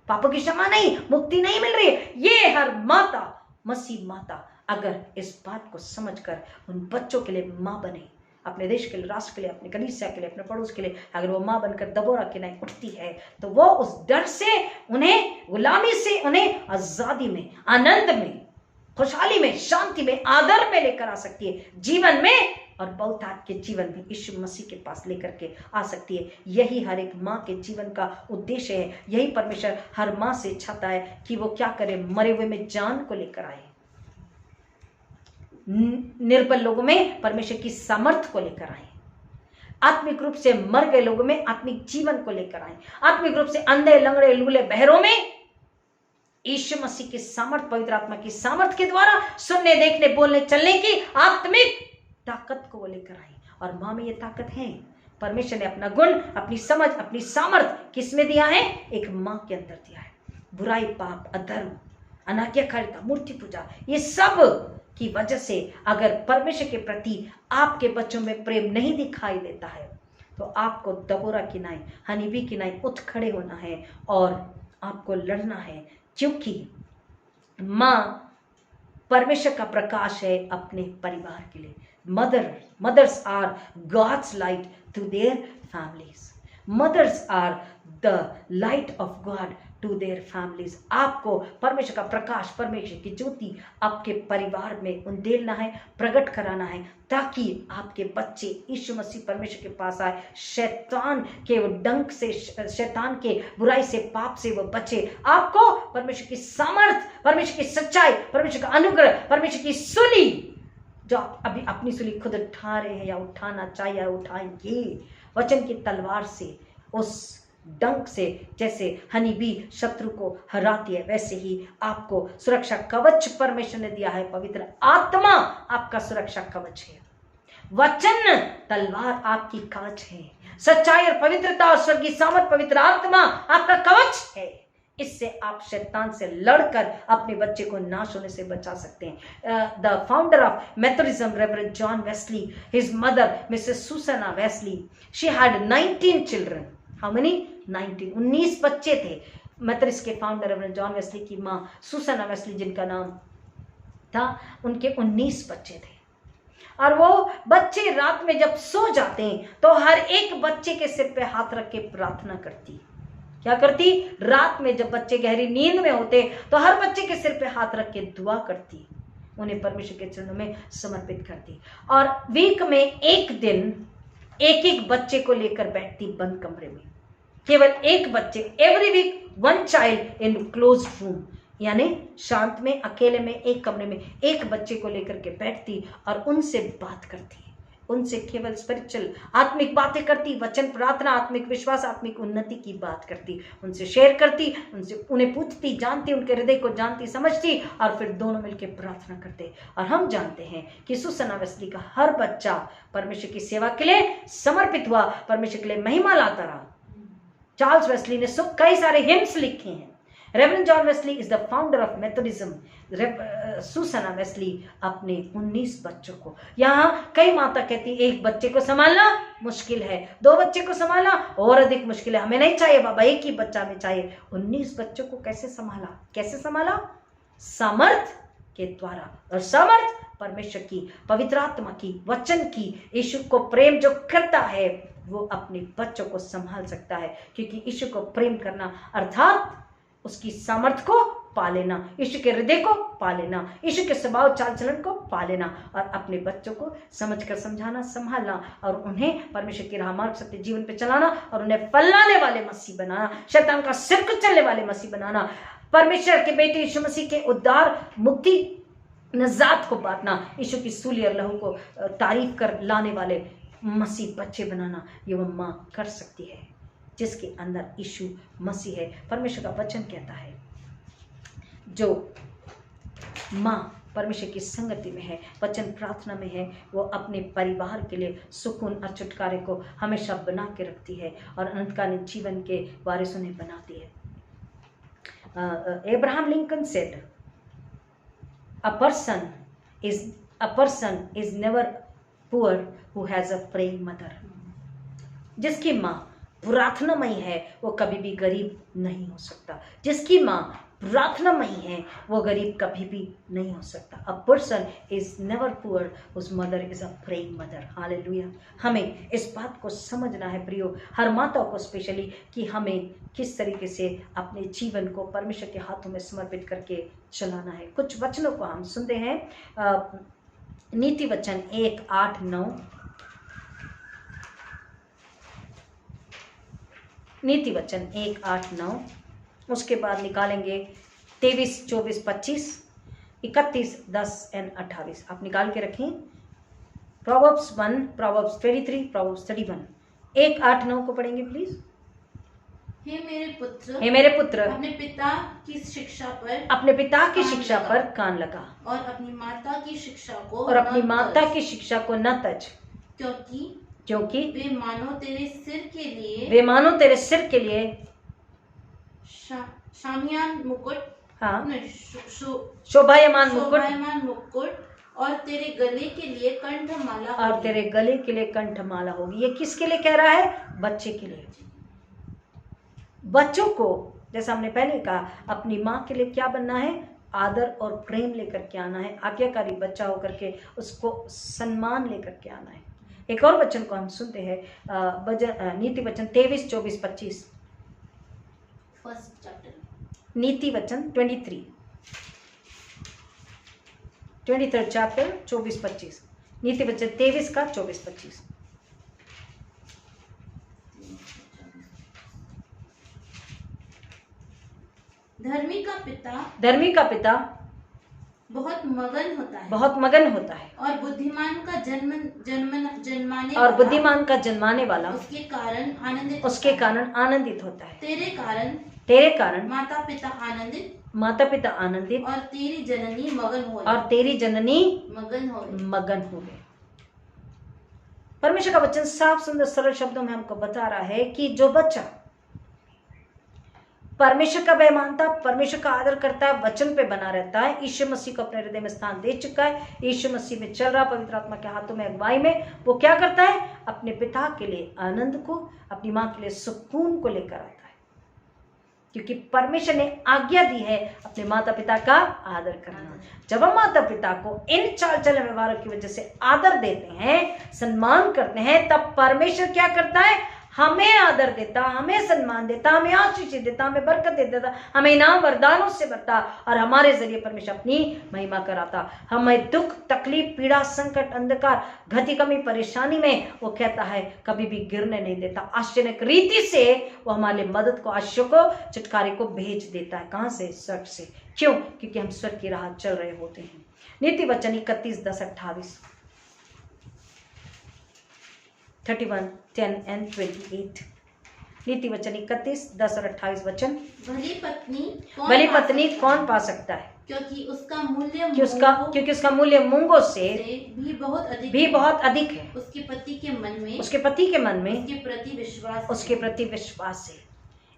पापों की क्षमा नहीं, मुक्ति नहीं मिल रही है। ये हर माता, मसीह माता अगर इस बात को समझकर उन बच्चों के लिए माँ बने, अपने देश के लिए, राष्ट्र के लिए, अपने कलीसिया के लिए, अपने पड़ोस के लिए, अगर वो माँ बनकर दबोरा के नहीं उठती है तो वो उस डर से, उन्हें गुलामी से, उन्हें आजादी में, आनंद में, खुशहाली में, शांति में, आदर में लेकर आ सकती है, जीवन में और बहुतायत के जीवन में यीशु मसीह के पास लेकर के आ सकती है। यही हर एक माँ के जीवन का उद्देश्य है। यही परमेश्वर हर माँ से चाहता है कि वो क्या करे, मरे हुए में जान को लेकर आए, निर्बल लोगों में परमेश्वर की सामर्थ्य को लेकर आए, आत्मिक रूप से मर गए लोगों में आत्मिक जीवन को लेकर आए, आत्मिक रूप से अंधे, लंगड़े, लूले, बहरों में यीशु मसीह की सामर्थ, पवित्र आत्मा की सामर्थ के द्वारा सुनने, देखने, बोलने, चलने की आत्मिक ताकत को वो लेकर आए। और माँ में ये ताकत है। परमेश्वर ने अपना गुण, अपनी समझ, अपनी सामर्थ किस में दिया है? एक माँ के अंदर दिया है। बुराई, पाप, अधर्म, अनाज्ञाकारिता, मूर्ति पूजा, ये सब की वजह से अगर परमेश्वर के प्रति आपके बच्चों में प्रेम नहीं दिखाई देता है तो आपको दबोरा की नाई, हनीबी की नाई उठ खड़े होना है और आपको लड़ना है, क्योंकि माँ परमेश्वर का प्रकाश है अपने परिवार के लिए। Mothers are God's light to their families. Mothers are the light of God to their families. आपको परमेश्वर का प्रकाश, परमेश्वर की ज्योति आपके परिवार में उंडेलना है, प्रकट कराना है, ताकि आपके बच्चे यीशु मसीह परमेश्वर के पास आए, शैतान के वो डंक से, शैतान के बुराई से, पाप से वो बचे। आपको परमेश्वर की सामर्थ, परमेश्वर की सच्चाई, परमेश्वर का अनुग्रह, परमेश्वर की सुली, जो आप अभी अपनी सुली खुद उठा रहे हैं या उठाना चाहिए या उठाएंगे, वचन की तलवार से, उस डंक से, जैसे हनीबी शत्रु को हराती है, वैसे ही आपको सुरक्षा कवच परमेश्वर ने दिया है। पवित्र आत्मा आपका सुरक्षा कवच है, वचन तलवार आपकी कवच है, सच्चाई और पवित्रता और स्वर्गीय सामर्थ पवित्र आत्मा आपका कवच है। इससे आप शैतान से लड़कर अपने बच्चे को नाश होने से बचा सकते हैं। The founder of Methodism, Reverend John Wesley, his mother Mrs Susanna Wesley, she had 19 children. How many? 19, 19 बच्चे थे। मेथोडिस्ट के फाउंडर रेवरेंड जॉन वेस्ली की माँ सुसना वेस्ली, जिनका नाम था, उनके 19 बच्चे थे। और वो बच्चे रात में जब सो जाते हैं तो हर एक बच्चे के सिर पे हाथ रख के प्रार्थना करती। क्या करती? रात में जब बच्चे गहरी नींद में होते तो हर बच्चे के सिर पे हाथ रख के दुआ करती, उन्हें परमेश्वर के चरणों में समर्पित करती। और वीक में एक दिन एक एक बच्चे को लेकर बैठती बंद कमरे में, केवल एक बच्चे, every week 1 child in close room, यानी शांत में, अकेले में, एक कमरे में एक बच्चे को लेकर के बैठती और उनसे बात करती, उनसे केवल स्पिरिचुअल आत्मिक बातें करती, वचन, प्रार्थना, आत्मिक विश्वास, आत्मिक उन्नति की बात करती, उनसे शेयर करती, उनसे उन्हें पूछती, जानती, उनके हृदय को जानती, समझती और फिर दोनों मिलकर प्रार्थना करते। और हम जानते हैं कि सुसन्ना वेस्ली का हर बच्चा परमेश्वर की सेवा के लिए समर्पित हुआ, परमेश्वर के लिए महिमा लाता रहा। चार्ल्स वेस्ली ने कई सारे हिम्स लिखे हैं। Reverend John Wesley is the founder of Methodism. Susanna Wesley अपने 19 बच्चों को, यहाँ कई माता कहती एक बच्चे को संभालना मुश्किल है, 2 बच्चे को संभालना और अधिक मुश्किल है, हमें नहीं चाहिए बाबा, एक ही बच्चा हमें चाहिए। 19 बच्चों को कैसे संभाला? कैसे संभाला? सामर्थ के द्वारा। और सामर्थ परमेश्वर की, पवित्र आत्मा की, वचन की। यीशु को प्रेम जो करता है वो अपने बच्चों को संभाल सकता है, क्योंकि यीशु को प्रेम करना अर्थात उसकी सामर्थ को पा लेना, यीशु के हृदय को पा लेना, यीशु के स्वभाव चाल चलन को पा लेना और अपने बच्चों को समझकर समझाना, संभालना और उन्हें परमेश्वर की राह मार्ग सत्य जीवन पे चलाना और उन्हें फैलाने वाले मसीह बनाना, शैतान का सिर कुचलने वाले मसीह बनाना, परमेश्वर के बेटे यीशु मसीह के उद्धार, मुक्ति, नजात को बांटना, यीशु की सूली और लहू को तारीफ कर लाने वाले मसीह बच्चे बनाना। ये वो माँ कर सकती है जिसके अंदर यीशु मसीह है। परमेश्वर का वचन कहता है जो माँ परमेश्वर की संगति में है, वचन प्रार्थना में है, वो अपने परिवार के लिए सुकून और छुटकारे को हमेशा बना के रखती है और अनंतकालीन जीवन के वारिस उन्हें बनाती है। Abraham Lincoln said, a person is never poor who has a praying mother. जिसकी माँ प्रार्थनामयी है वो कभी भी गरीब नहीं हो सकता। जिसकी माँ प्रार्थनामयी है वो गरीब कभी भी नहीं हो सकता। A person is never poor whose mother is a praying mother. Hallelujah. हमें इस बात को समझना है प्रियो, हर माता को स्पेशली, कि हमें किस तरीके से अपने जीवन को परमेश्वर के हाथों में समर्पित करके चलाना है। कुछ वचनों को हम सुनते हैं। नीति वचन 1:8-9। नीति वचन 1:8-9। उसके बाद निकालेंगे 23, 24, 25, 31, 10 और 28। आप निकाल के रखें। Proverbs 1, proverbs 23, proverbs 31। 1:8-9 को पढ़ेंगे प्लीज। हे मेरे पुत्र अपने पिता की शिक्षा पर कान लगा और अपनी माता की शिक्षा को न तज, क्योंकि वे मानो तेरे सिर के लिए शामियान मुकुट, शोभायमान मुकुट और तेरे गले के लिए कंठमाला होगी। ये किसके लिए कह रहा है? बच्चे के लिए। बच्चों को, जैसा हमने पहले कहा, अपनी माँ के लिए क्या बनना है? आदर और प्रेम लेकर के आना है, आज्ञाकारी बच्चा होकर के उसको सम्मान लेकर के आना है। एक और वचन को हम सुनते हैं, नीति वचन 23, 24, 25। फर्स्ट चैप्टर नीति वचन 23rd चैप्टर 24-25। नीति वचन 23 का 24-25। धर्मी का पिता बहुत मगन होता है और बुद्धिमान का जन्माने वाला उसके कारण आनंदित होता है। तेरे कारण माता पिता आनंदित और तेरी जननी मगन हो गए। परमेश्वर का वचन साफ सुंदर सरल शब्दों में हमको बता रहा है कि जो बच्चा परमेश्वर का भय मानता, परमेश्वर का आदर करता है, वचन पे बना रहता है, यीशु मसीह को अपने हृदय में स्थान दे चुका है, यीशु मसीह में चल रहा, पवित्र आत्मा के हाथों में अगुवाई में, वो क्या करता है? अपने पिता के लिए आनंद को, अपनी माँ के लिए सुकून को लेकर आता है, क्योंकि परमेश्वर ने आज्ञा दी है अपने माता पिता का आदर करना। जब हम माता पिता को इन चाल चलन व्यवहारों की वजह से आदर देते हैं, सम्मान करते हैं, तब परमेश्वर क्या करता है? हमें आदर देता, हमें सम्मान देता, हमें आशीष देता, हमें बरकत देता, हमें इनाम वरदानों से भरता और हमारे जरिए परमेश्वर अपनी महिमा कराता। हमें दुख, तकलीफ, पीड़ा, संकट, अंधकार, घटी कमी, परेशानी में वो कहता है कभी भी गिरने नहीं देता। आश्चर्य रीति से वो हमारे मदद को, आश्चर्य को, छुटकारे को भेज देता है। कहाँ से? स्वर्ग से। क्यों? क्योंकि हम स्वर्ग की राह चल रहे होते हैं। नीति वचन 31, 10, 28। 31, 10 and 28। नीति वचन 31, 10 और 28 वचन। भली पत्नी कौन पा सकता है? क्योंकि उसका मूल्य क्योंकि उसका मूल्य मूंगों से भी बहुत अधिक है। उसके पति के मन में उसके प्रति विश्वास है।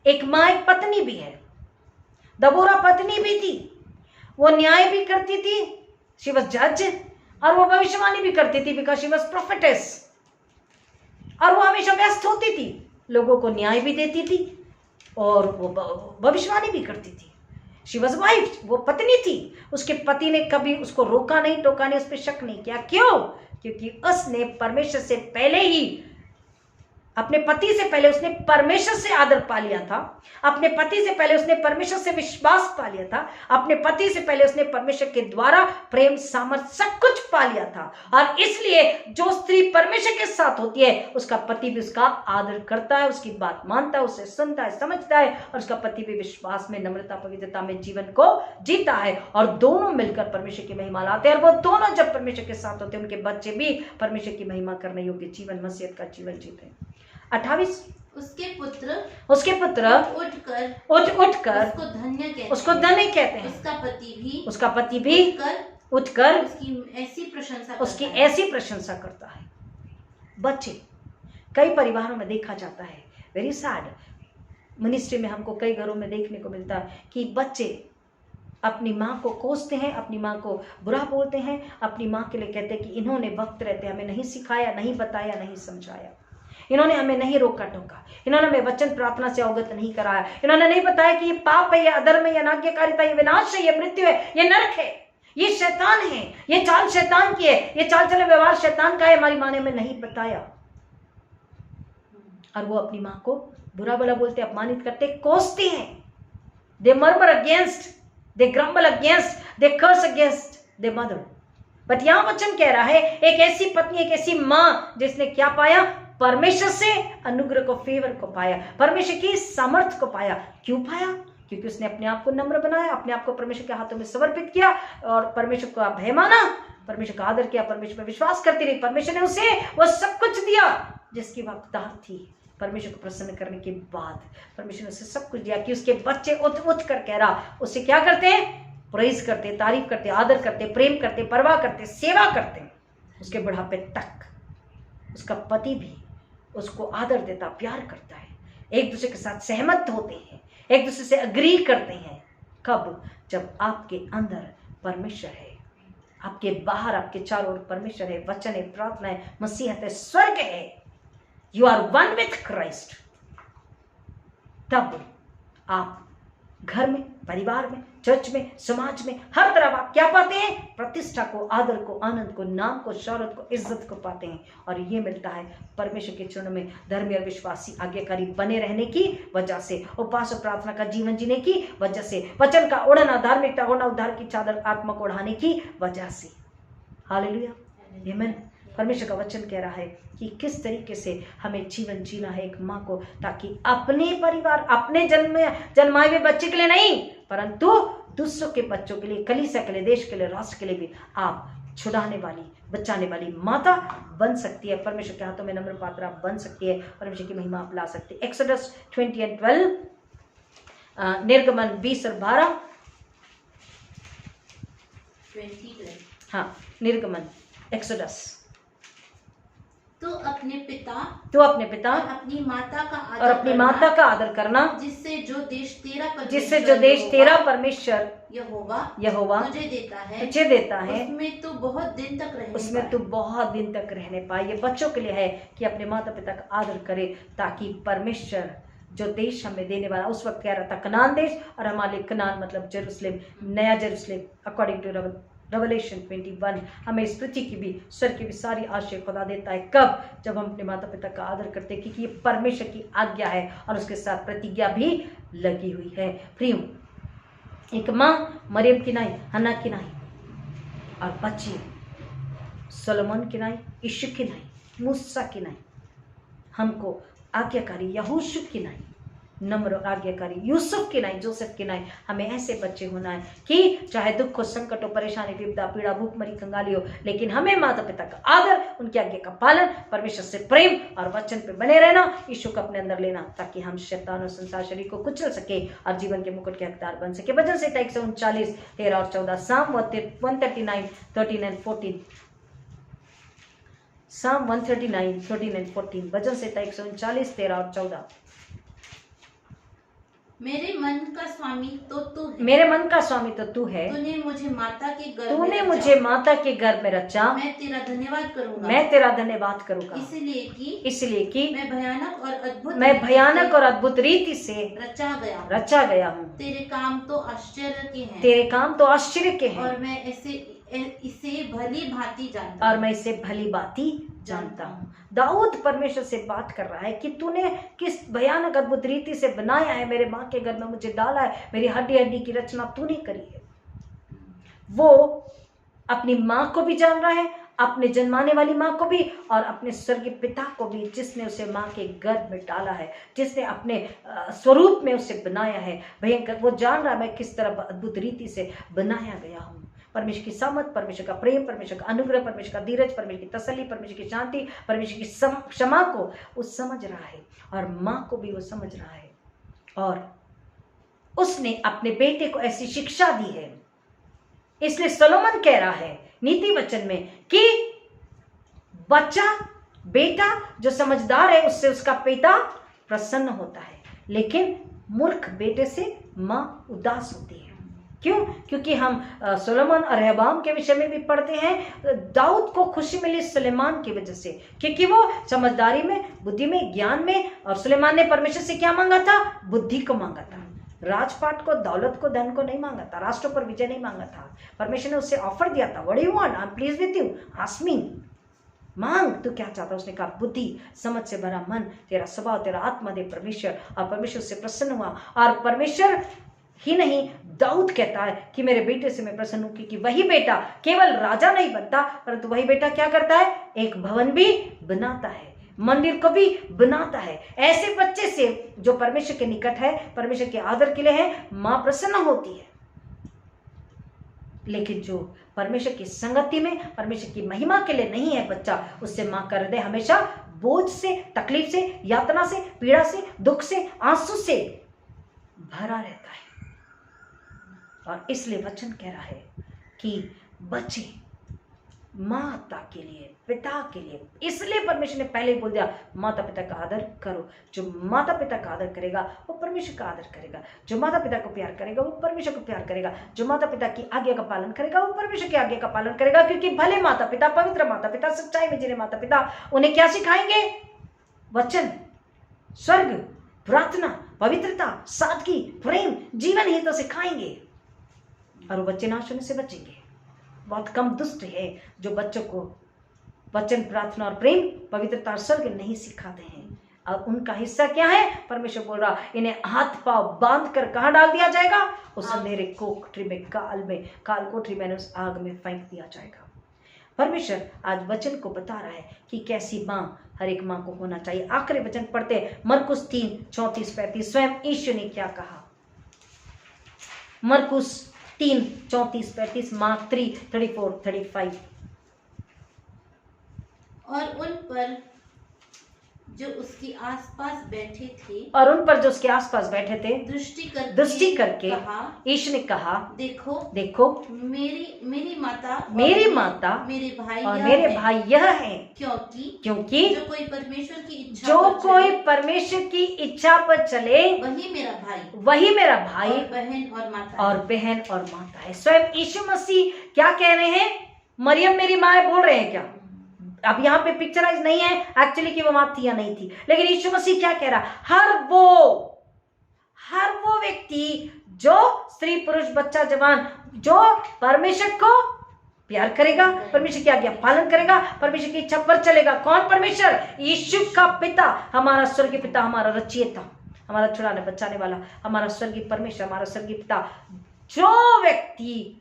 एक माँ एक पत्नी भी है। दबोरा पत्नी भी थी, वो न्याय भी करती थी, शी वाज जज, और वो भविष्यवाणी भी करती थी बिकॉज शी वाज प्रोफेटेस, और वो हमेशा व्यस्त होती थी, लोगों को न्याय भी देती थी और वो भविष्यवाणी भी करती थी। शी वॉज वाइफ, वो पत्नी थी। उसके पति ने कभी उसको रोका नहीं, टोका नहीं, उस पर शक नहीं किया। क्यों? क्योंकि उसने परमेश्वर से पहले ही, अपने पति से पहले उसने परमेश्वर से आदर पा लिया था, अपने पति से पहले उसने परमेश्वर से विश्वास पा लिया था, अपने पति से पहले उसने परमेश्वर के द्वारा प्रेम, सामर्थ, सब कुछ पा लिया था। और इसलिए जो स्त्री परमेश्वर के साथ होती है उसका पति भी उसका आदर करता है, उसकी बात मानता है, उसे सुनता है, समझता है, और उसका पति भी विश्वास में, नम्रता, पवित्रता में जीवन को जीता है, और दोनों मिलकर परमेश्वर की महिमा लाते हैं। और वो दोनों जब परमेश्वर के साथ होते हैं, उनके बच्चे भी परमेश्वर की महिमा करने योग्य जीवन, मसीहत का जीवन जीते हैं। 28, उसके पुत्र उठकर उसको धन्य कहते हैं। उसका पति भी उठकर उसकी ऐसी प्रशंसा करता है। बच्चे, कई परिवारों में देखा जाता है, वेरी सैड, मिनिस्ट्री में हमको कई घरों में देखने को मिलता है कि बच्चे अपनी माँ को कोसते हैं, अपनी माँ को बुरा बोलते हैं, अपनी माँ के लिए कहते हैं कि इन्होंने वक्त रहते हमें नहीं सिखाया, नहीं बताया, नहीं समझाया, इन्होंने हमें नहीं रोका टोका, इन्होंने हमें वचन प्रार्थना से अवगत नहीं कराया, इन्होंने नहीं बताया कि ये पाप है, ये अधर्म है, ये अनाज्ञाकारिता, ये विनाश है, ये मृत्यु है, ये नरक है, ये शैतान है, ये चाल शैतान की है, ये चाल चले व्यवहार शैतान का है। हमारी माँ ने हमें नहीं बताया, और वो अपनी माँ को बुरा भला बोलते, अपमानित करते, कोसते हैं। They murmur against, they grumble against, they curse against their mother. But यहां वचन कह रहा है एक ऐसी पत्नी, एक ऐसी माँ जिसने क्या पाया? परमेश्वर से अनुग्रह को, फेवर को पाया, परमेश्वर की सामर्थ को पाया। क्यों पाया? क्योंकि उसने अपने आप को नम्र बनाया, अपने आप को परमेश्वर के हाथों में समर्पित किया, और परमेश्वर को भय माना, परमेश्वर का आदर किया, परमेश्वर पर विश्वास करती रही। परमेश्वर ने उसे वो सब कुछ दिया जिसकी वह हकदार थी। परमेश्वर को प्रसन्न करने के बाद परमेश्वर ने उसे सब कुछ दिया कि उसके बच्चे उठ कर कह रहा, उससे क्या करते हैं? प्रेज करते, तारीफ करते, आदर करते, प्रेम करते, परवाह करते, सेवा करते। उसके बुढ़ापे तक उसका पति भी उसको आदर देता, प्यार करता है, एक दूसरे के साथ सहमत होते हैं, एक दूसरे से अग्री करते हैं। कब? जब आपके अंदर परमेश्वर है, आपके बाहर, आपके चारों ओर परमेश्वर है, वचन है, प्रार्थना है, मसीहत है, स्वर्ग है, you are one with Christ. तब आप घर में, परिवार में, चर्च में, समाज में, हर तरफ आप क्या पाते हैं? प्रतिष्ठा को, आदर को, आनंद को, नाम को, शौहरत को, इज्जत को पाते हैं। और ये मिलता है परमेश्वर के चरणों में धर्मी और विश्वासी, आज्ञाकारी बने रहने की वजह से, उपवास और प्रार्थना का जीवन जीने की वजह से, वचन का ओढ़ना, धार्मिकता ओढ़ना, उद्धार की चादर आत्मा को ओढ़ाने की वजह से। हालेलुया, आमीन। परमेश्वर का वचन कह रहा है कि किस तरीके से हमें जीवन जीना है एक माँ को, ताकि अपने परिवार, अपने जन्माए हुए बच्चे के लिए नहीं, परंतु दूसरों के बच्चों के लिए, कलीसिया के लिए, देश के लिए, राष्ट्र के लिए भी आप छुड़ाने वाली, बचाने वाली माता बन सकती है। परमेश्वर के हाथों में नम्र पात्र आप बन सकती है, परमेश्वर की महिमा आप ला सकती है। एक्सोडस 20 and 12, निर्गमन 20 और 12। हाँ, निर्गमन, एक्सोडस। तो अपने पिता और अपनी माता का आदर करना, जिससे जो देश तेरा परमेश्वर यहोवा तुझे देता है, उसमें तू बहुत दिन तक रहने पाए। ये बच्चों के लिए है कि अपने माता पिता का आदर करे, ताकि परमेश्वर जो देश हमें देने वाला, उस वक्त कह रहा था कनान देश, और हमारे लिए कनान मतलब जेरूसलेम, नया जेरूसलेम, अकॉर्डिंग टू रेवलेशन 21, हमें इस पृथ्वी की भी, स्वर्ग की भी सारी आशीष खुदा देता है। कब? जब हम अपने माता पिता का आदर करते हैं, क्योंकि ये परमेश्वर की आज्ञा है और उसके साथ प्रतिज्ञा भी लगी हुई है। प्रियो, एक माँ मरियम की नाई, हन्ना की नाई, और बच्ची सोलोमन की नाई, यीशु की नाई, मूसा की नाई, हमको आज्ञाकारी यहोशू की नाई, नम्र और आज्ञाकारी, यूसुफ की नाई, जोसेफ की नाई हमें ऐसे बच्चे होना है कि चाहे दुख हो, संकट हो, परेशानी, विपदा, पीड़ा, भूखमरी, कंगाली हो, लेकिन हमें माता पिता का आदर, उनकी आज्ञा का पालन, परमेश्वर से प्रेम और वचन पे बने रहना, यीशु को अपने अंदर लेना, ताकि हम शैतान और संसार शरीर को कुचल सके और जीवन के मुकुट के हकदार बन सके। वचन से 139 13 और 14, साम 139 13 and 14, साम 139 13 and 14, वचन से 139 13 और 14। मेरे मन का स्वामी तो तू है, मेरे मन का स्वामी तो तू है, तूने मुझे माता के गर्भ तूने में मुझे माता के गर्भ में रचा, मैं तेरा धन्यवाद करूंगा, मैं तेरा धन्यवाद करूंगा, इसलिए कि मैं भयानक और अद्भुत रीति से रचा गया हूँ। तेरे काम तो आश्चर्य के हैं, तेरे काम तो आश्चर्य के हैं, और मैं इसे भली भांति जानता हूँ। दाऊद परमेश्वर से बात कर रहा है कि तूने किस भयानक अद्भुत रीति से बनाया है, मेरे माँ के गर्भ में मुझे डाला है, मेरी हड्डी हड्डी की रचना तूने करी है। वो अपनी माँ को भी जान रहा है, अपने जन्माने वाली माँ को भी, और अपने स्वर्गीय पिता को भी, जिसने उसे माँ के गर्भ में डाला है, जिसने अपने स्वरूप में उसे बनाया है। भयंकर वो जान रहा है मैं किस तरह अद्भुत रीति से बनाया गया हूँ। परमेश्वर की समझ, परमेश्वर का प्रेम, परमेश्वर का अनुग्रह, परमेश्वर का धीरज, परमेश्वर की तसल्ली, परमेश्वर की शांति, परमेश्वर की क्षमा को वो समझ रहा है, और माँ को भी वो समझ रहा है, और उसने अपने बेटे को ऐसी शिक्षा दी है। इसलिए सोलोमन कह रहा है नीति वचन में कि बच्चा, बेटा जो समझदार है उससे उसका पिता प्रसन्न होता है, लेकिन मूर्ख बेटे से माँ उदास होती है। क्यों? क्योंकि हम सोलोमन और रहबाम के विषय में भी पढ़ते हैं। दाऊद को खुशी मिली सुलेमान की वजह से, क्योंकि वो समझदारी में, बुद्धि में, ज्ञान में, और सुलेमान ने परमेश्वर से क्या मांगा था? बुद्धि को मांगा था। राजपाट को, दौलत को, धन को नहीं मांगा था, राष्ट्र पर विजय नहीं मांगा था। परमेश्वर ने उसे ऑफर दिया था, what do you want? I am pleased with you, ask me, मांग, तू क्या चाहता? उसने कहा बुद्धि, समझ से भरा मन, तेरा स्वभाव, तेरा आत्मा दे परमेश्वर। और परमेश्वर से प्रसन्न हुआ, और परमेश्वर ही नहीं, दाऊद कहता है कि मेरे बेटे से मैं प्रसन्न हूं, क्योंकि वही बेटा केवल राजा नहीं बनता, परंतु वही बेटा क्या करता है? एक भवन भी बनाता है, मंदिर को भी बनाता है। ऐसे बच्चे से जो परमेश्वर के निकट है, परमेश्वर के आदर के लिए है, मां प्रसन्न होती है। लेकिन जो परमेश्वर की संगति में, परमेश्वर की महिमा के लिए नहीं है बच्चा, उससे मां का हृदय हमेशा बोझ से, तकलीफ से, यातना से, पीड़ा से, दुख से, आंसू से भरा रहता है। और इसलिए वचन कह रहा है कि बच्चे माता के लिए, पिता के लिए, इसलिए परमेश्वर ने पहले ही बोल दिया माता पिता का आदर करो। जो माता पिता का आदर करेगा वो परमेश्वर का आदर करेगा, जो माता पिता को प्यार करेगा वो परमेश्वर को प्यार करेगा, जो माता पिता की आज्ञा का पालन करेगा वो परमेश्वर की आज्ञा का पालन करेगा। क्योंकि भले माता पिता, पवित्र माता पिता, सच्चाई में जिन्हें माता पिता, उन्हें क्या सिखाएंगे? वचन, स्वर्ग, प्रार्थना, पवित्रता, सादगी, प्रेम, जीवन ही तो सिखाएंगे, और वो बच्चे नाश होने से बचेंगे। बहुत कम दुष्ट है जो बच्चों को वचन, प्रार्थना और प्रेम, पवित्रता और स्वर्ग नहीं सिखाते हैं। और उनका हिस्सा क्या है? परमेश्वर बोल रहा, इन्हें हाथ पांव बांध कर कहाँ डाल दिया जाएगा? उस अंधेरे कोठरी में, काल कोठरी में, उस आग में फेंक दिया जाएगा। परमेश्वर आज वचन को बता रहा है कि कैसी माँ हर एक माँ को होना चाहिए। आखिरी वचन पढ़ते हैं, मरकुस 3:34-35। स्वयं यीशु ने क्या कहा? मरकुस 3:34-35, मार्क 3:34-35। और उन पर जो उसके आसपास बैठे थे, दृष्टि करके यीशु ने कहा, देखो मेरी माता, मेरे भाई और मेरे भाई यह हैं, क्योंकि जो कोई परमेश्वर की इच्छा पर चले वही मेरा भाई और बहन और माता है। स्वयं यीशु मसीह क्या कह रहे हैं? मरियम मेरी माँ है बोल रहे हैं क्या? अब यहाँ पे पिक्चराइज नहीं है एक्चुअली कि वो माँ थी या नहीं थी, लेकिन यीशु मसीह क्या कह रहा? हर वो व्यक्ति जो स्त्री, पुरुष, बच्चा, जवान, जो परमेश्वर को प्यार करेगा, परमेश्वर की आज्ञा पालन करेगा, परमेश्वर की इच्छा पर चलेगा। कौन? परमेश्वर, यीशु का पिता, हमारा स्वर्गीय पिता, हमारा रचयिता, हमारा छुड़ाने बचाने वाला, हमारा स्वर्गीय परमेश्वर, हमारा स्वर्गीय पिता। जो व्यक्ति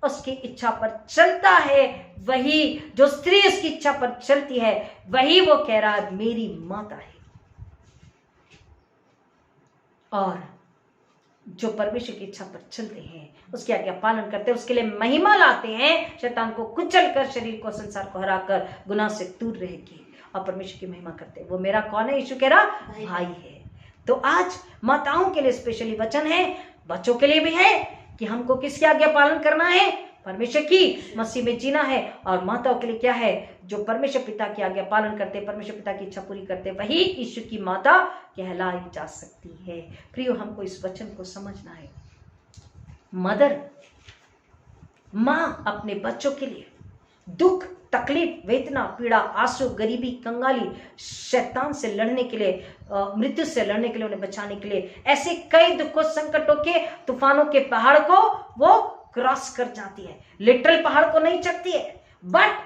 उसकी इच्छा पर चलता है, वही, जो स्त्री उसकी इच्छा पर चलती है, वही वो कह रहा है मेरी माता है। और जो परमेश्वर की इच्छा पर चलते हैं, उसकी आज्ञा पालन करते हैं, उसके लिए महिमा लाते हैं, शैतान को कुचल कर, शरीर को, संसार को हराकर गुनाह से दूर रहेगी और परमेश्वर की महिमा करते हैं। वो मेरा कौन है? यीशु कह रहा भाई है। तो आज माताओं के लिए स्पेशली वचन है, बच्चों के लिए भी है कि हमको किसकी आज्ञा पालन करना है? परमेश्वर की, मसीह में जीना है। और माताओं के लिए क्या है? जो परमेश्वर पिता की आज्ञा पालन करते, परमेश्वर पिता की इच्छा पूरी करते, वही यीशु की माता कहलाई जा सकती है। प्रियो, हमको इस वचन को समझना है। मदर, माँ अपने बच्चों के लिए दुख, तकलीफ, वेदना, पीड़ा, आंसू, गरीबी, कंगाली, शैतान से लड़ने के लिए, मृत्यु से लड़ने के लिए, उन्हें बचाने के लिए, ऐसे कई दुखों, संकटों के, तूफानों के पहाड़ को वो क्रॉस कर जाती है। लिटरल पहाड़ को नहीं चढ़ती है, but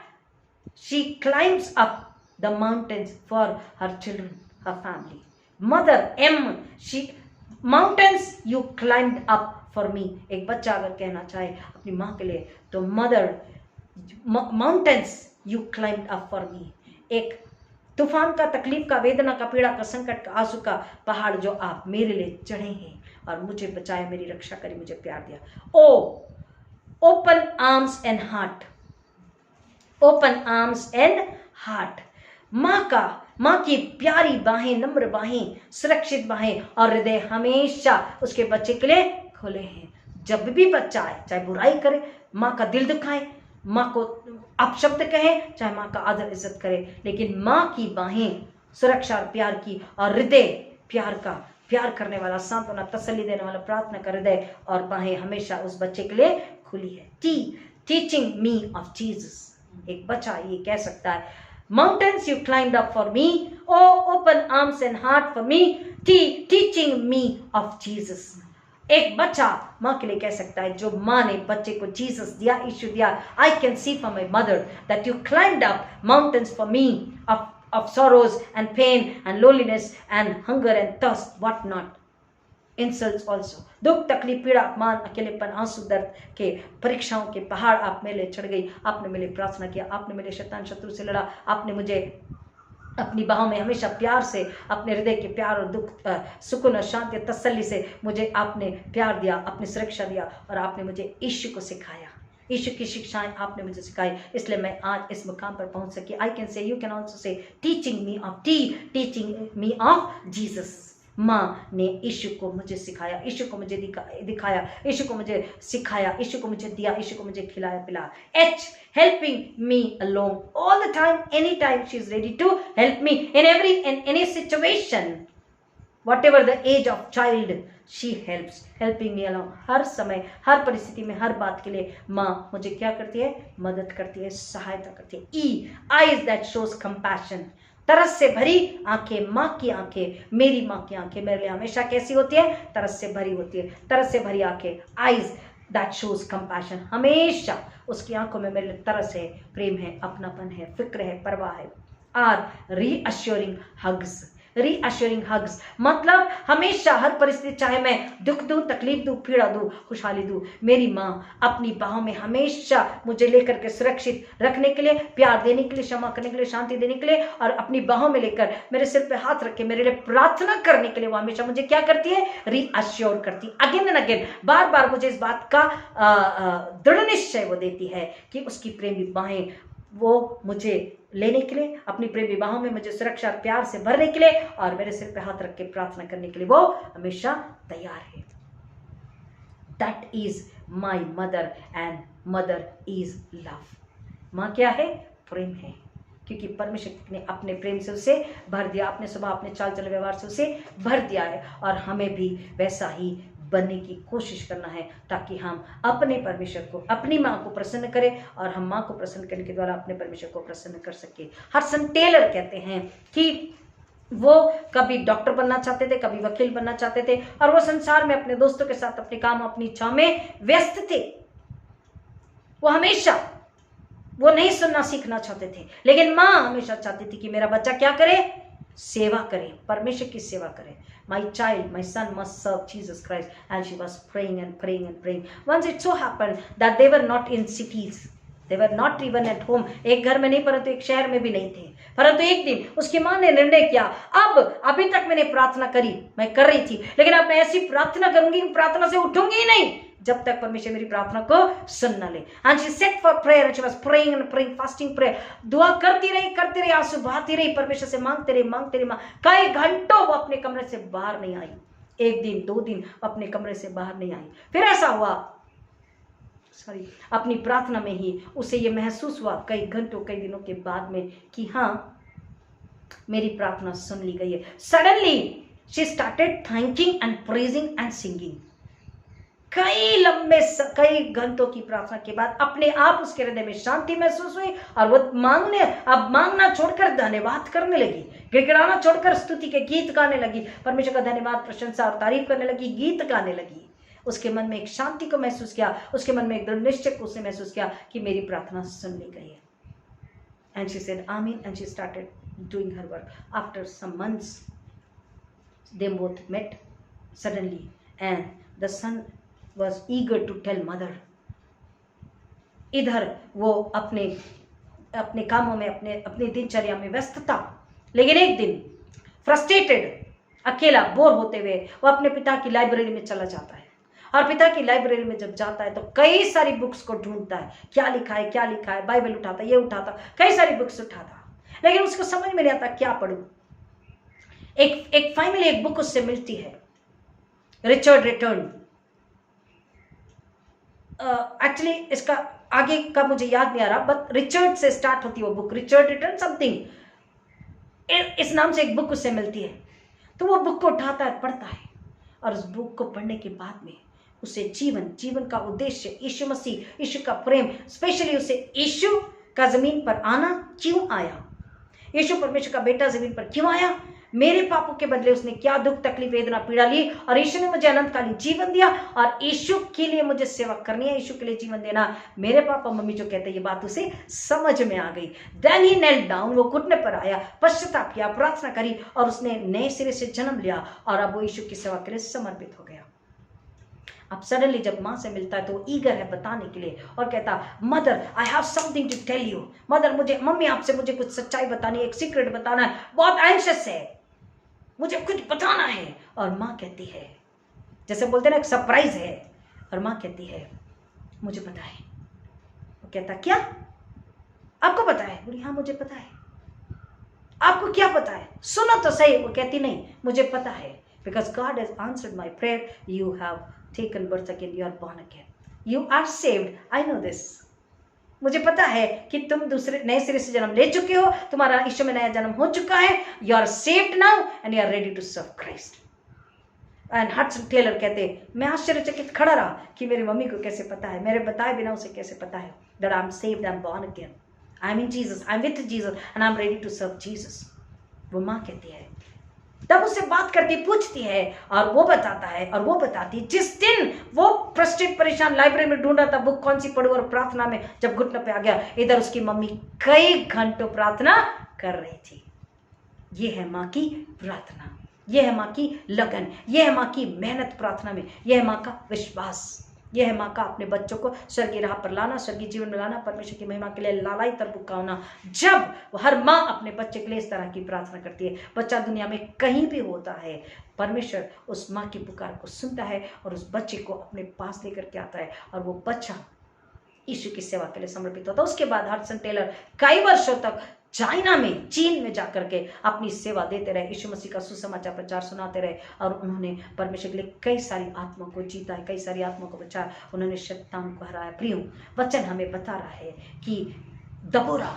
she climbs up the mountains for her children, her family. Mother M, she mountains you climbed up for me. एक बच्चा अगर कहना चाहे अपनी माँ के लिए तो mother, mountains you climbed up for me. एक तूफान का, तकलीफ का, वेदना का, पीड़ा का, संकट का, आंसू का पहाड़ जो आप मेरे लिए चढ़े हैं और मुझे बचाया, मेरी रक्षा करी, मुझे प्यार दिया। Oh open arms and heart, open arms and heart. माँ की प्यारी बाहें, नम्र बाहें, सुरक्षित बाहें और हृदय हमेशा उसके बच्चे के लिए खुले हैं। जब भी बच्चा आए, चाहे बुराई करे, माँ का दिल दुखाए, माँ को अपशब्द कहे, चाहे माँ का आदर इज्जत करे, लेकिन माँ की बाहें सुरक्षा और प्यार की, और हृदय प्यार का, प्यार करने वाला, सांत्वना, तसल्ली देने वाला, प्रार्थना का हृदय और बाहें हमेशा उस बच्चे के लिए खुली है। Teaching me of Jesus. एक बच्चा ये कह सकता है, mountains you climbed up for me, O open arms and heart for me, teaching me of Jesus. एक बच्चा माँ के लिए कह सकता है, जो माँ ने बच्चे को जीसस दिया, यीशु दिया। I can see from my mother that you climbed up mountains for me of sorrows and pain and loneliness and hunger and thirst, what not, insults also। दुख, तकलीफ, पीड़ा, अपमान, अकेलेपन, आंसू, दर्द के परीक्षाओं के पहाड़ आप मेरे लिए चढ़ गई। आपने मेरे लिए प्रार्थना किया, आपने मेरे शैतान शत्रु से लड़ा, आपने मुझे अपनी बाहों में हमेशा प्यार से, अपने हृदय के प्यार और दुख, सुकून और शांति, तसल्ली से मुझे आपने प्यार दिया, अपनी सुरक्षा दिया, और आपने मुझे यीशु को सिखाया। यीशु की शिक्षाएं आपने मुझे सिखाई, इसलिए मैं आज इस मुकाम पर पहुंच सकी। I can say, you can also say, teaching me of Jesus. माँ ने यीशु को मुझे सिखाया, यीशु को मुझे दिखाया, यीशु को मुझे सिखाया, यीशु को मुझे दिया, यीशु को मुझे खिलाया पिलाया। H, helping me along all the time, any time she is ready to help me in any situation, whatever the age of child, she helping me along। हर समय, हर परिस्थिति में, हर बात के लिए माँ मुझे क्या करती है? मदद करती है, सहायता करती है। ई, eyes that shows compassion, तरस से भरी आंखें। माँ की आंखें, मेरी माँ की आंखें मेरे लिए हमेशा कैसी होती है? तरस से भरी होती है, तरस से भरी आंखें। eyes that shows compassion, हमेशा उसकी आंखों में मेरे लिए तरस है, प्रेम है, अपनापन है, फिक्र है, परवाह है। R, reassuring hugs, reassuring hugs मतलब हमेशा, हर परिस्थिति, चाहे मैं दुख दूं, तकलीफ दूं, पीड़ा दूं, खुशहाली दूं, मेरी माँ अपनी बाहों में हमेशा मुझे लेकर के सुरक्षित रखने के लिए, प्यार देने के लिए, क्षमा करने के लिए, शांति देने के लिए, और अपनी बाहों में लेकर मेरे सिर पे हाथ रख के मेरे लिए प्रार्थना करने के लिए वो हमेशा मुझे क्या करती है? रीअश्योर करती। अगेन एंड अगेन, बार बार मुझे इस बात का दृढ़ निश्चय वो देती है कि उसकी प्रेमी बाहें वो मुझे लेने के लिए, अपनी प्रेम विवाहों में मुझे सुरक्षा प्यार से भरने के लिए, और मेरे सिर पे हाथ रख के प्रार्थना करने के लिए वो हमेशा तैयार है। That is my mother, and mother is love. माँ क्या है? प्रेम है, क्योंकि परमेश्वर ने अपने प्रेम से उसे भर दिया, अपने स्वभाव, अपने चाल चलन व्यवहार से उसे भर दिया है, और हमें भी वैसा ही बनने की कोशिश करना है, ताकि हम अपने परमेश्वर को, अपनी माँ को प्रसन्न करें, और हम माँ को प्रसन्न करने के द्वारा अपने परमेश्वर को प्रसन्न कर सके। हडसन टेलर कहते हैं कि वो कभी डॉक्टर बनना चाहते थे, कभी वकील बनना चाहते थे, और वो संसार में अपने दोस्तों के साथ अपने काम, अपनी इच्छा में व्यस्त थे। वो हमेशा वो नहीं सुनना सीखना चाहते थे, लेकिन माँ हमेशा चाहती थी कि मेरा बच्चा क्या करे? सेवा करे, परमेश्वर की सेवा करे। My child, my son must serve Jesus Christ, and she was praying and praying and praying. Once it so happened that they were not in cities, they were not even at home, एक घर में नहीं परंतु एक शहर में भी नहीं थे। परंतु एक दिन उसकी माँ ने निर्णय किया, अब अभी तक मैंने प्रार्थना करी, मैं कर रही थी, लेकिन अब मैं ऐसी प्रार्थना करूंगी, प्रार्थना से उठूंगी ही नहीं जब तक परमेश्वर मेरी प्रार्थना को सुन न ले। And she said for prayer and she was praying and praying, fasting prayer, दुआ करती रही, आंसू बहाती रही, परमेश्वर से मांगते रही। कई घंटों वो अपने कमरे से बाहर नहीं आई, एक दिन 2 दिन अपने कमरे से बाहर नहीं आई। फिर ऐसा हुआ, अपनी प्रार्थना में ही उसे ये महसूस हुआ कई घंटों कई दिनों के बाद में कि हाँ मेरी प्रार्थना सुन ली गई है। Suddenly she started thanking and praising and singing. कई घंटों की प्रार्थना के बाद अपने आप उसके हृदय में शांति महसूस हुई और वो मांगना छोड़कर धन्यवाद करने लगी, गिड़गिड़ाना छोड़कर स्तुति के गीत गाने लगी, परमेश्वर का धन्यवाद प्रशंसा और तारीफ करने लगी, गीत गाने लगी। उसके मन में एक शांति को महसूस किया, उसके मन में एक दृढ़ निश्चय को उसने महसूस किया कि मेरी प्रार्थना सुन ली गई है। And she said amen and she started doing her work. After some months they both met suddenly and the son was eager to tell mother. इधर वो अपने कामों में अपनी दिनचर्या में व्यस्त था, लेकिन एक दिन फ्रस्ट्रेटेड अकेला बोर होते हुए वो अपने पिता की लाइब्रेरी में चला जाता है। और पिता की लाइब्रेरी में जब जाता है तो कई सारी बुक्स को ढूंढता है, क्या लिखा है, बाइबल उठाता, ये उठाता, कई सारी बुक्स उठाता, लेकिन उसको समझ में नहीं आता क्या पढ़ूं। एक फाइनली एक बुक उससे मिलती है, रिचर्ड रिटर्न। एक्चुअली इसका आगे का मुझे याद नहीं आ रहा, बट रिचर्ड से स्टार्ट होती है वो बुक, रिचर्ड रिटर्न समथिंग, इस नाम से एक बुक उससे मिलती है। तो वो बुक को उठाता है, पढ़ता है, और उस बुक को पढ़ने के बाद में उसे जीवन का उद्देश्य, यीशु मसीह, यीशु का प्रेम, स्पेशली उसे यीशु का जमीन पर आना क्यों आया, यीशु परमेश्वर का बेटा जमीन पर क्यों आया, मेरे पापों के बदले उसने क्या दुख तकलीफ वेदना पीड़ा ली, और यीशु ने मुझे अनंतकालीन जीवन दिया, और यीशु के लिए मुझे सेवा करनी है, यीशु के लिए जीवन देना। मेरे पापा मम्मी जो कहते हैं ये बात उसे समझ में आ गई। देन ही नेल्ड डाउन, वो घुटने पर आया, पश्चाताप किया, प्रार्थना करी, और उसने नए सिरे से जन्म लिया, और अब वो यीशु की सेवा के लिए समर्पित हो गया। अब सडनली जब माँ से मिलता है तो वो ईगर है बताने के लिए, और कहता, mother I have something to tell you, मम्मी आपसे मुझे कुछ सच्चाई बतानी है, एक सीक्रेट बताना है, बहुत एंशियस है, मुझे कुछ बताना है। और माँ कहती है, जैसे बोलते हैं ना, एक सरप्राइज है, और माँ कहती है मुझे पता है। वो कहता, क्या आपको पता है? बोली हाँ मुझे पता है। आपको क्या पता है? सुनो तो सही। वो कहती नहीं, मुझे पता है, because God has answered my prayer, you have taken birth again, you are born again, you are saved, I know this. मुझे पता है कि तुम दूसरे नए सिरे से जन्म ले चुके हो, तुम्हारा यीशु में नया जन्म हो चुका है, you are saved now and you are ready to serve Christ. And Hudson Taylor कहते, मैं आश्चर्यचकित खड़ा रहा कि मेरी मम्मी को कैसे पता है, मेरे बताए बिना उसे कैसे पता है that I am saved, I am born again, I am in Jesus, I am with Jesus and I am ready to serve Jesus. वो माँ कहती है, तब उससे बात करती, पूछती है, और वो बताता है, और वो बताती है। जिस दिन वो फ्रस्ट्रेट परेशान लाइब्रेरी में ढूंढ रहा था बुक कौन सी पढ़ूं, और प्रार्थना में जब घुटने पे आ गया, इधर उसकी मम्मी कई घंटों प्रार्थना कर रही थी। ये है माँ की प्रार्थना, ये है माँ की लगन, ये है माँ की मेहनत प्रार्थना में, ये है माँ का विश्वास, यह है माँ का अपने बच्चों को स्वर्गीय राह पर लाना, स्वर्गीय जीवन में लाना, परमेश्वर की महिमा के लिए लालाई तरबुक का होना। जब हर माँ अपने बच्चे के लिए इस तरह की प्रार्थना करती है, बच्चा दुनिया में कहीं भी होता है, परमेश्वर उस माँ की पुकार को सुनता है और उस बच्चे को अपने पास लेकर के आता है, और वो बच्चा यीशु की सेवा के लिए समर्पित होता है। उसके बाद हडसन टेलर कई वर्षों तक चाइना में, चीन में जाकर के अपनी सेवा देते रहे, यीशु मसीह का सुसमाचार प्रचार सुनाते रहे, और उन्होंने परमेश्वर के लिए कई सारी आत्मा को जीता है, कई सारी आत्मा को बचाया, उन्होंने शैतान को हराया। प्रियो, वचन हमें बता रहा है कि दबोरा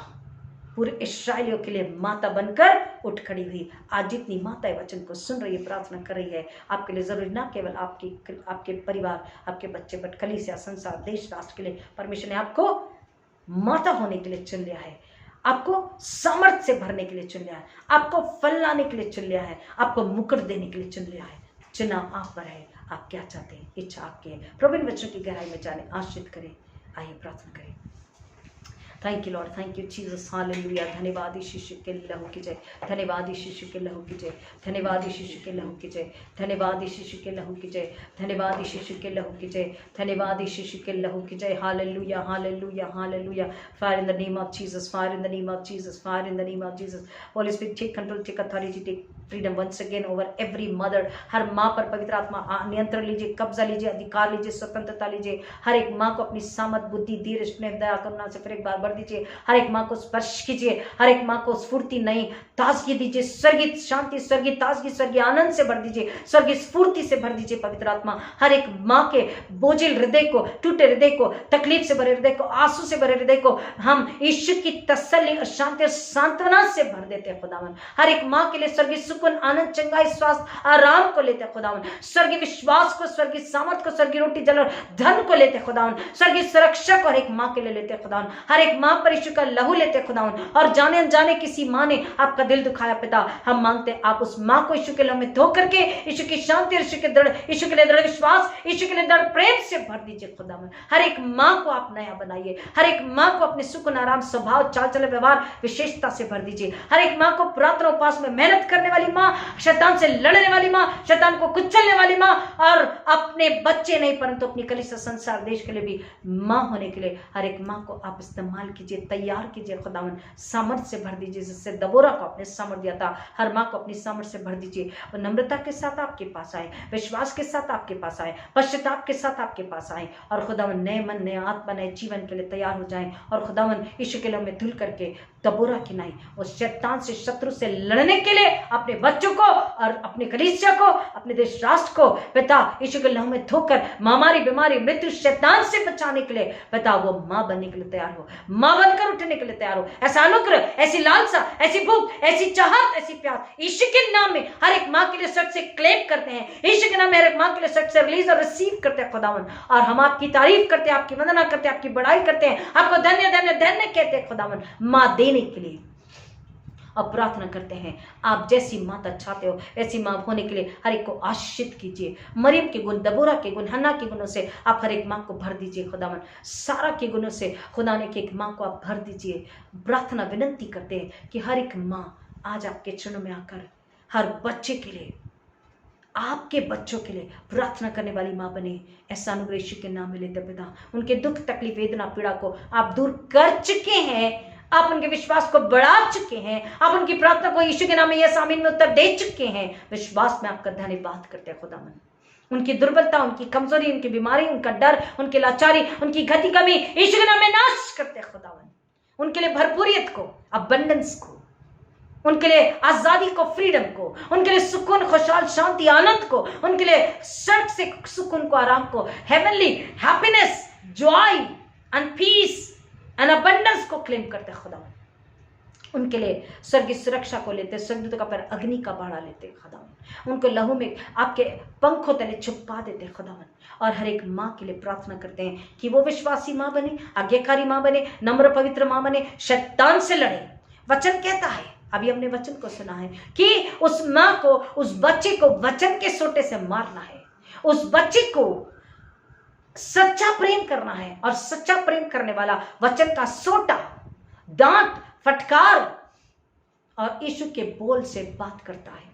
पूरे इस्राएलियों के लिए माता बनकर उठ खड़ी हुई। आज जितनी माताएं वचन को सुन रही है, प्रार्थना कर रही है, आपके लिए जरूरी ना केवल आपके परिवार, आपके बच्चे, बट कलीसिया, संसार, देश, राष्ट्र के लिए परमेश्वर ने आपको माता होने के लिए चुन लिया है, आपको सामर्थ्य से भरने के लिए चुन लिया है, आपको फल लाने के लिए चुन लिया है, आपको मुकुट देने के लिए चुन लिया है। चुनाव आप पर है, आप क्या चाहते हैं, इच्छा आपकी है। प्रभु इन बच्चों की गहराई में जाने, आश्रित करें। आइए प्रार्थना करें। Thank you Lord, thank you Jesus, hallelujah. धन्यवाद यीशु के लहू की जय, धन्यवाद यीशु के लहू की जय, धन्यवाद यीशु के लहू की जय, धन्यवाद यीशु के लहू की जय, धन्यवाद यीशु के लहू की जय, धन्यवाद यीशु के लहू की जय। Hallelujah, hallelujah, hallelujah. Fire in the name of Jesus, fire in the name of Jesus, fire in the name of Jesus. Holy Spirit take control, take authority, take freedom once again over every mother. हर माँ पर पवित्र आत्मा नियंत्रण लीजिए, कब्जा लीजिए, अधिकार लीजिए, स्वतंत्रता लीजिए। हर एक माँ को अपनी सामत, बुद्धि, धीरज, स्नेह, दया, करुणा से फिर एक बार भर दीजिए। हर एक माँ को स्पर्श कीजिए, हर एक माँ को स्फूर्ति, नई ताजगी दीजिए, स्वर्गीय शांति, स्वर्गीय ताजगी, स्वर्गीय आनंद से भर दीजिए, स्वर्गीय स्फूर्ति से भर दीजिए पवित्र आत्मा। हर एक माँ के बोझिल हृदय को, टूटे हृदय को, तकलीफ से भरे हृदय को, आंसू से भरे हृदय को हम यीशु की तसल्ली और शांति और सांत्वना से भर देते हैं खुदावन। हर एक माँ के लिए स्वर्गीय सुकून, आनंद, चंगाई, स्वास्थ्य, आराम को लेते हैं खुदावन। स्वर्गीय विश्वास को, स्वर्गीय सामर्थ को, स्वर्गीय रोटी, जल और धन को लेते हैं खुदावन। स्वर्गीय सुरक्षा को हर एक माँ के लिए लेते हैं खुदावन। हर एक माँ पर यीशु का लहू लेते हैं खुदावन। और जाने अनजाने किसी माँ ने आपका दिल दुखाया पिता, हम मांगते हैं आप उस माँ को यीशु के लहू में धो करके यीशु की शांति, यीशु के लिए दृढ़ विश्वास, यीशु के लिए दृढ़ प्रेम से भर दीजिए खुदावन। हर एक माँ को आप नया बनाइए, हर एक माँ को अपने सुकून, आराम, स्वभाव, चाल चलन, व्यवहार, विशेषता से भर दीजिए। हर एक माँ को प्रार्थना उपवास में मेहनत करने वाली माँ, शैतान से लड़ने वाली माँ, शैतान को कुचलने वाली माँ, और अपने बच्चे नहीं परंतु अपनी कलीसिया, संसार, देश के लिए भी माँ होने के लिए हर एक माँ को आप इस्तेमाल कीजिए, तैयार कीजिए खुदावन। सामर्थ्य से भर दीजिए, जिससे दबोरा को अपने सामर्थ्य दिया था, हर माँ को अपनी सामर्थ्य से भर दीजिए। और नम्रता के साथ आपके पास आए, विश्वास के साथ आपके पास आए, पश्चाताप के साथ आपके पास आए, और खुदावन नए मन, नए आत्मा, नए जीवन के लिए तैयार हो जाएं। और खुदावन यीशु के नाम में धुल करके दबोरा की नाई उस शैतान से, शत्रु से लड़ने के लिए अपने बच्चों को और अपने कलीसिया को, अपने देश राष्ट्र को पिता यीशु के नाम में धोकर महामारी, बीमारी, मृत्यु, शैतान से बचाने के लिए पिता वो माँ बनने के लिए तैयार हो, माँ बनकर उठने के लिए तैयार हो। ऐसा अनुग्रह, ऐसी लालसा, ऐसी भूख, ऐसी चाहत, ऐसी प्यास यीशु के नाम में हर एक माँ के लिए सच से क्लेम करते हैं। यीशु के नाम में हर एक माँ के लिए सच से रिलीज और रिसीव करते हैं खुदावन। और हम आपकी तारीफ करते हैं, आपकी वंदना करते हैं, आपकी बड़ाई करते हैं, आपको धन्य धन्य धन्य कहते हैं खुदावन माँ देने के लिए। अब प्रार्थना करते हैं, आप जैसी माता चाहते हो ऐसी माँ होने के लिए हर एक को आशीषित कीजिए। मरियम के गुण, दबोरा के गुण, हन्ना के गुणों से आप हर एक माँ को भर दीजिए खुदावन। सारा के गुणों से खुदा ने एक माँ को आप भर दीजिए। प्रार्थना विनंती करते हैं कि हर एक माँ आज आपके चरणों में आकर हर बच्चे के लिए, आपके बच्चों के लिए प्रार्थना करने वाली माँ बने। ऐसा अनुग्रह यीशु के नाम में लेते पिता, उनके दुख, तकलीफ, वेदना, पीड़ा को आप दूर कर चुके हैं। आप उनके विश्वास को बढ़ा चुके हैं, आप उनकी प्रार्थना को यीशु के नाम में यस आमीन में उत्तर दे चुके हैं। विश्वास में आपका धन्यवाद करते हैं खुदावन। उनकी दुर्बलता, उनकी कमजोरी, उनकी बीमारी, उनका डर, उनकी लाचारी, उनकी गति कमी यीशु के नाम में नाश करते हैं खुदावन। उनके लिए भरपूरियत को, अबंडेंस को, उनके लिए आजादी को, फ्रीडम को, उनके लिए सुकून, खुशहाल, शांति, आनंद को, उनके लिए स्वर्ग से सुकून को, आराम को, heavenly happiness, joy and peace and abundance को क्लेम करते हैं खुदावन। उनके लिए स्वर्गीय सुरक्षा को लेते, स्वर्गदूतों का पैर अग्नि का बाड़ा लेते खुदावन। उनको लहू में आपके पंखों तले छुपा देते खुदावन। और हर एक माँ के लिए प्रार्थना करते हैं कि वो विश्वासी माँ बने, आज्ञाकारी माँ बने, नम्र पवित्र माँ बने, शैतान से लड़े। वचन कहता है, अभी हमने वचन को सुना है कि उस माँ को, उस बच्चे को वचन के सोटे से मारना है, उस बच्चे को सच्चा प्रेम करना है। और सच्चा प्रेम करने वाला वचन का सोटा, डांट, फटकार और यीशु के बोल से बात करता है।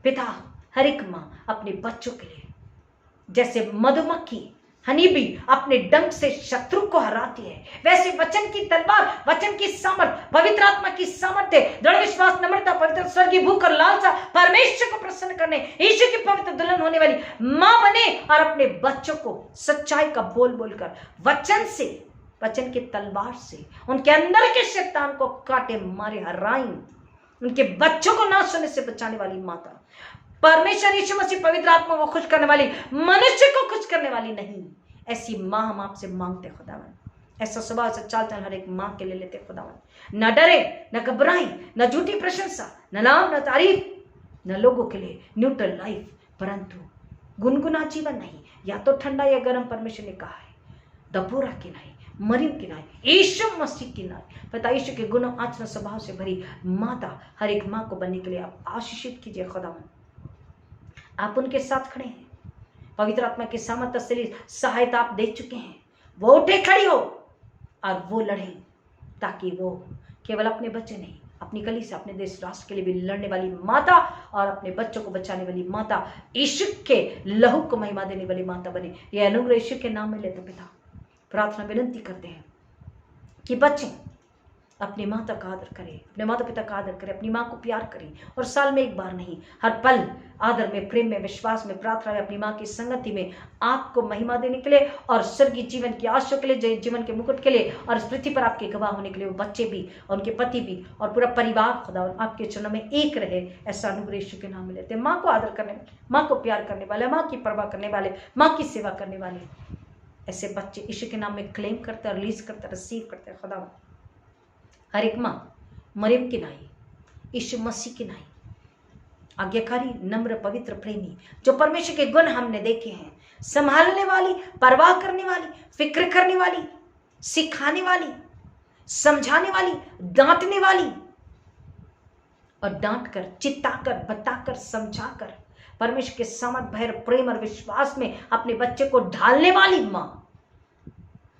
पिता हर एक माँ अपने बच्चों के लिए जैसे मधुमक्खी, हनीबी अपने डंक से शत्रु को हराती है, वैसे वचन की तलवार, वचन की सामर्थ, पवित्र आत्मा की सामर्थ्य, दृढ़ विश्वास, नम्रता, पवित्र स्वर्गीय भूख और लालसा, परमेश्वर को प्रसन्न करने, यीशु की पवित्र दुल्हन होने वाली मां बने। और अपने बच्चों को सच्चाई का बोल बोलकर, वचन से, वचन की तलवार से उनके अंदर के शैतान को काटे मारे हराई, उनके बच्चों को नाश होने से बचाने वाली माता, परमेश्वर यीशु मसीह पवित्र आत्मा को खुश करने वाली, मनुष्य को खुश करने वाली नहीं। ऐसी माँ हम आपसे मांगते खुदावन। ऐसा स्वभाव से चाल चल हर एक माँ के लिए लेते खुदावन। न डरे, न घबराएं, न झूठी प्रशंसा, न नाम, न तारीफ, न लोगों के लिए न्यूट्रल लाइफ, परंतु गुनगुना जीवन नहीं, या तो ठंडा या गर्म। परमेश्वर ने कहा है दबोरा की नहीं, मरियम की नाई, यीशु मसीह की नाई, पिता यीशु के गुणों, आचरण, स्वभाव से भरी माता हर एक माँ को बनने के लिए आप आशीषित कीजिए खुदावन। आप उनके साथ खड़े हैं, पवित्र आत्मा की सामर्थ से सहायता आप दे चुके हैं। वो उठे खड़ी हो, और वो लड़ें, ताकि वो केवल अपने बच्चे नहीं, अपनी कली से, अपने देश राष्ट्र के लिए भी लड़ने वाली माता और अपने बच्चों को बचाने वाली माता, यीशु के लहू को महिमा देने वाली माता बने। ये अनुग्रह यीशु के नाम में लेते पिता प्रार्थना विनंती करते हैं कि बच्चे अपनी माता का आदर करें, अपने माता पिता का आदर करें, अपनी माँ को प्यार करें, और साल में एक बार नहीं, हर पल आदर में, प्रेम में, विश्वास में, प्रार्थना में, अपनी माँ की संगति में आपको महिमा देने के लिए और स्वर्गीय जीवन की आशा के लिए, जीवन के मुकुट के लिए और इस पृथ्वी पर आपके गवाह होने के लिए वो बच्चे भी और उनके पति भी और पूरा परिवार खुदा आपके चरणों में एक रहे, ऐसा अनुग्रह यीशु के नाम में लेते हैं। माँ को आदर करने वाले, माँ को प्यार करने वाले, माँ की परवाह करने वाले, माँ की सेवा करने वाले ऐसे बच्चे यीशु के नाम में क्लेम करते हैं, रिलीज करते हैं, रिसीव करते हैं। खुदा हर एक माँ मरियम की नाई, यीशु मसीह की नाई, आज्ञाकारी, नम्र, पवित्र, प्रेमी, जो परमेश्वर के गुण हमने देखे हैं, संभालने वाली, परवाह करने वाली, फिक्र करने वाली, सिखाने वाली, समझाने वाली, डांटने वाली और डांट कर, चित्ताकर, बताकर, समझाकर परमेश्वर के समझ, भय, प्रेम और विश्वास में अपने बच्चे को ढालने वाली माँ,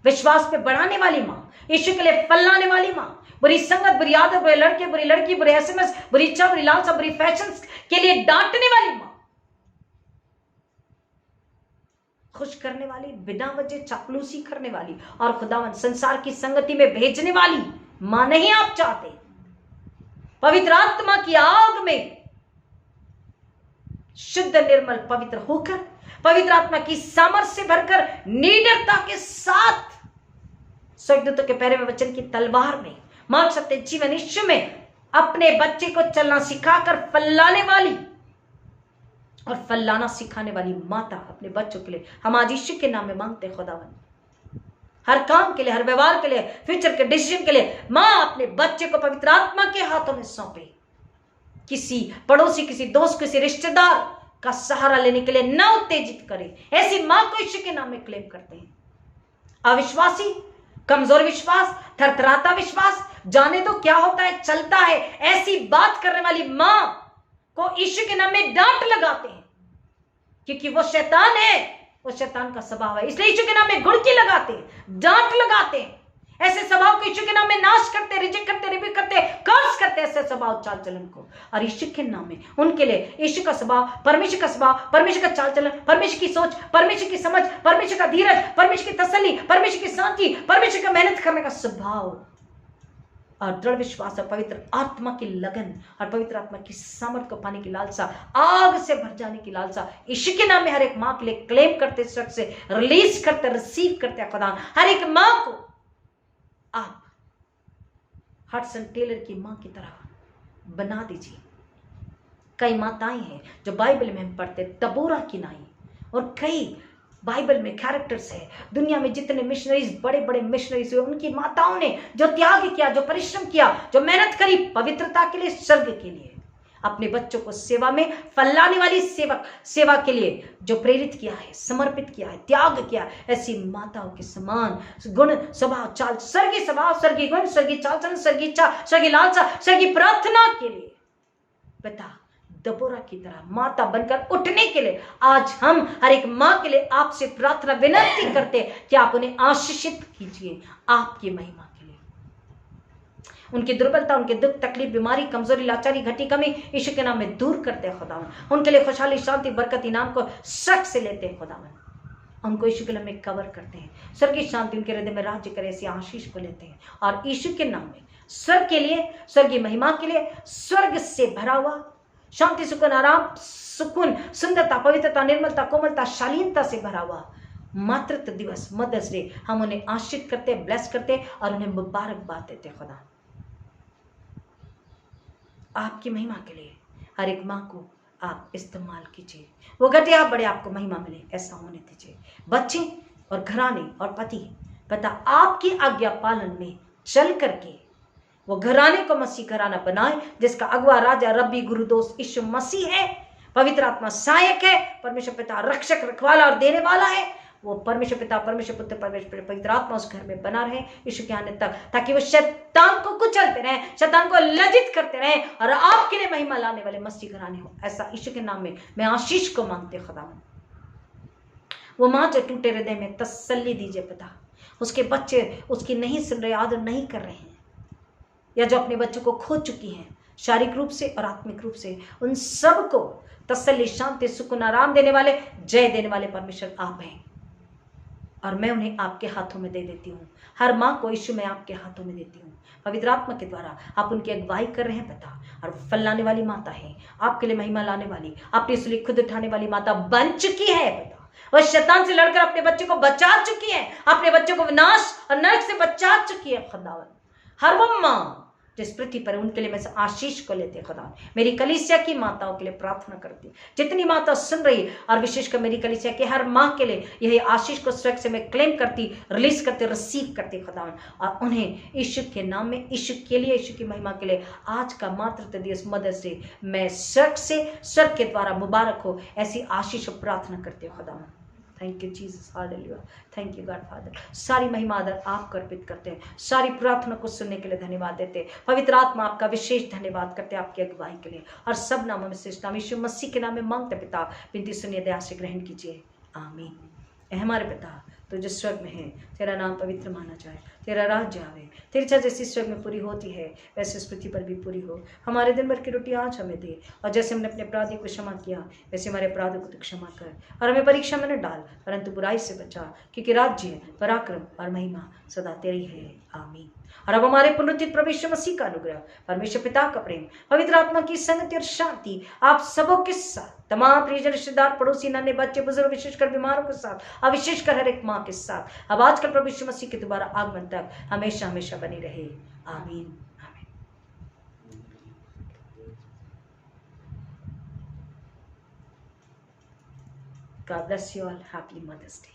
विश्वास पे बढ़ाने वाली माँ, यीशु के लिए फल लाने वाली माँ, बुरी संगत, बुरी आदत, बुरे लड़के, बुरी लड़की, बुरे एसएमएस, बुरी इच्छा, बुरी लालसा, बुरी फैशन के लिए डांटने वाली माँ, खुश करने वाली, बिना वजह चापलूसी करने वाली और खुदावन संसार की संगति में भेजने वाली माँ नहीं आप चाहते। पवित्र आत्मा की आग में शुद्ध, निर्मल, पवित्र होकर, पवित्र आत्मा की सामर्थ्य से भरकर, निडरता के साथ स्वर्गदूतों के पैरे में वचन की तलवार में मार्ग सत्य जीवन यीशु में अपने बच्चे को चलना सिखाकर फैलाने वाली और फैलाना सिखाने वाली माता अपने बच्चों के लिए हम आज यीशु के नाम में मांगते हैं। खुदावन हर काम के लिए, हर व्यवहार के लिए, फ्यूचर के डिसीजन के लिए मां अपने बच्चे को पवित्र आत्मा के हाथों में सौंपे। किसी पड़ोसी, किसी दोस्त, किसी रिश्तेदार का सहारा लेने के लिए न उत्तेजित करे। ऐसी मां को यीशु के नाम में क्लेम करते हैं। अविश्वासी, कमजोर विश्वास, थरथराता विश्वास, जाने तो क्या होता है, चलता है, ऐसी बात करने वाली मां को यीशु के नाम में डांट लगाते हैं, क्योंकि वो शैतान है, वो शैतान का स्वभाव है। इसलिए यीशु के नाम में गुड़की लगाते हैं, डांट लगाते हैं। ऐसे स्वभाव को यीशु के नाम में नाश करते, रिजेक्ट करते, रिब्यूक करते, कर्स करते ऐसे स्वभाव चाल चलन को, और यीशु के नाम में उनके लिए यीशु का स्वभाव, परमेश्वर का स्वभाव, परमेश्वर का चाल चलन, परमेश्वर की सोच, परमेश्वर की समझ, परमेश्वर का धीरज, परमेश्वर की तसल्ली, परमेश्वर की शांति, परमेश्वर का मेहनत करने का स्वभाव और दृढ़ विश्वास और पवित्र आत्मा की लगन और पवित्र आत्मा की सामर्थ को पाने की लालसा, आग से भर जाने की लालसा यीशु के नाम में हर एक मां के लिए क्लेम करते, स्वर्ग से रिलीज करते, रिसीव करते। खुदा हर एक मां को आप हडसन टेलर की मां की तरह बना दीजिए। कई माताएं हैं जो बाइबल में हम पढ़ते, दबोरा की नाई, और कई बाइबल में कैरेक्टर्स है। दुनिया में जितने मिशनरीज, बड़े बड़े मिशनरीज हुए, उनकी माताओं ने जो त्याग किया, जो परिश्रम किया, जो मेहनत करी पवित्रता के लिए, स्वर्ग के लिए, अपने बच्चों को सेवा में फैलाने वाली सेवा के लिए जो प्रेरित किया है, समर्पित किया है, त्याग किया, ऐसी माताओं के समान गुण, स्वभाव, चाल, स्वर्गीय स्वभाव, स्वर्गीय गुण, स्वर्गीय चाल चलन, स्वर्गीय इच्छा, स्वर्गीय लालसा, स्वर्गीय प्रार्थना के लिए पिता दबोरा की तरह माता बनकर उठने के लिए आज हम हर एक मां के लिए आपसे प्रार्थना विनती करते हैं कि आप उन्हें आशीषित कीजिए आपकी महिमा के लिए। उनकी दुर्बलता, उनके दुख, तकलीफ, बीमारी, कमजोरी, लाचारी, घटी, कमी यीशु के नाम में दूर करते हैं खुदावन। उनके लिए खुशहाली, शांति, बरकत, इनाम को शक से लेते हैं खुदावन। उनको यीशु के नाम में कवर करते हैं। स्वर्गीय शांति उनके हृदय में राज्य करे, ऐसी आशीष को लेते हैं और यीशु के नाम में स्वर्ग के लिए, स्वर्गीय महिमा के लिए, स्वर्ग से भरा हुआ शांति, सुकून, आराम, सुकून, सुंदरता, पवित्रता, निर्मलता, कोमलता, शालीनता से भरा हुआ मातृत्व दिवस, मदर्स डे हम उन्हें आशीष करते, ब्लेस करते और उन्हें मुबारकबाद देते। खुदा आपकी महिमा के लिए हर एक माँ को आप इस्तेमाल कीजिए। वो घटिया बड़े आपको महिमा मिले, ऐसा होने दीजिए। बच्चे और घराने और पति पता आपकी आज्ञा पालन में चल करके वो घराने को मसीह घराना बनाए, जिसका अगुआ, राजा, रब्बी, गुरु, दोस्त यीशु मसीह है। पवित्र आत्मा सहायक है, परमेश्वर पिता रक्षक, रखवाला और देने वाला है। वो परमेश्वर पिता, परमेश्वर पुत्र, परमेश्वर पवित्र आत्मा उस घर में बना रहे यीशु के आने तक, ताकि वो शैतान को कुचलते रहे, शैतान को लज्जित करते रहे और आपके लिए महिमा लाने वाले मसीह घराने हो। ऐसा यीशु के नाम में मैं आशीष को मांगते खुदा। वो मां जो टूटे हृदय में तसल्ली दीजिए पिता, उसके बच्चे उसकी नहीं सुन रहे, आदर नहीं कर रहे हैं, या जो अपने बच्चों को खो चुकी हैं शारीरिक रूप से और आत्मिक रूप से, उन सब को तसल्ली, शांति, सुकून, आराम देने वाले, जय देने वाले परमेश्वर आप हैं। और मैं उन्हें आपके हाथों में दे देती हूँ। हर माँ को यीशु मैं आपके हाथों में देती हूँ। पवित्र आत्मा के द्वारा आप उनकी अगुवाई कर रहे हैं पिता, और फल लाने वाली माता है, आपके लिए महिमा लाने वाली, अपनी इसलिए खुद उठाने वाली माता बन चुकी है पिता। वह शैतान से लड़कर अपने बच्चे को बचा चुकी है, अपने बच्चों को विनाश और नरक से बचा चुकी है खुदावन। हर वो माँ जिस पृथ्वी पर, उनके लिए मैं आशीष को लेते खुदा। मेरी कलीसिया की माताओं के लिए प्रार्थना करती, जितनी माता सुन रही, और विशेषकर मेरी कलीसिया के हर माँ के लिए यही आशीष को स्वर्ग से मैं क्लेम करती, रिलीज करती, रिसीव करती खुदावन। और उन्हें यीशु के नाम में, यीशु के लिए, यीशु की महिमा के लिए आज का मातृत्व दिवस मदद से मैं स्वर्ग के द्वारा मुबारक हो, ऐसी आशीष प्रार्थना करती हूँ खुदावन। Thank you Jesus, hallelujah, thank you God father. सारी महिमा आदर आपको अर्पित करते हैं, सारी प्रार्थना को सुनने के लिए धन्यवाद देते हैं। पवित्र आत्मा आपका विशेष धन्यवाद करते हैं आपकी अगुवाई के लिए, और सब नामों में श्रेष्ठ नाम यीशु मसीह के नाम में मांगते पिता, विनती सुनिए, दया से ग्रहण कीजिए, आमीन। ऐ हमारे पिता तो जो स्वर्ग में है, तेरा नाम पवित्र माना जाए, तेरा राज्य आवे, तेरी इच्छा जैसी स्वर्ग में पूरी होती है वैसे इस पृथ्वी पर भी पूरी हो। हमारे दिन भर की रोटी आज हमें दे, और जैसे हमने अपने अपराधी को क्षमा किया वैसे हमारे अपराधों को तो क्षमा कर, और हमें परीक्षा में न डाल परंतु बुराई से बचा, क्योंकि राज्य, पराक्रम और महिमा सदा तेरी है, आमीन। और अब हमारे पुनरुत्थित प्रभु यीशु मसीह का अनुग्रह, परमेश्वर पिता का प्रेम, पवित्र आत्मा की संगति और शांति आप सबों के साथ, तमाम प्रियजन, रिश्तेदार, पड़ोसी, नन्हे बच्चे, बुजुर्ग, विशेषकर बीमारों के साथ, और विशेषकर हर एक माँ के साथ, अब आजकल प्रभु यीशु मसीह के दोबारा आगमन तक हमेशा हमेशा बनी रहे, आमीन। God bless you all. Happy Mother's Day.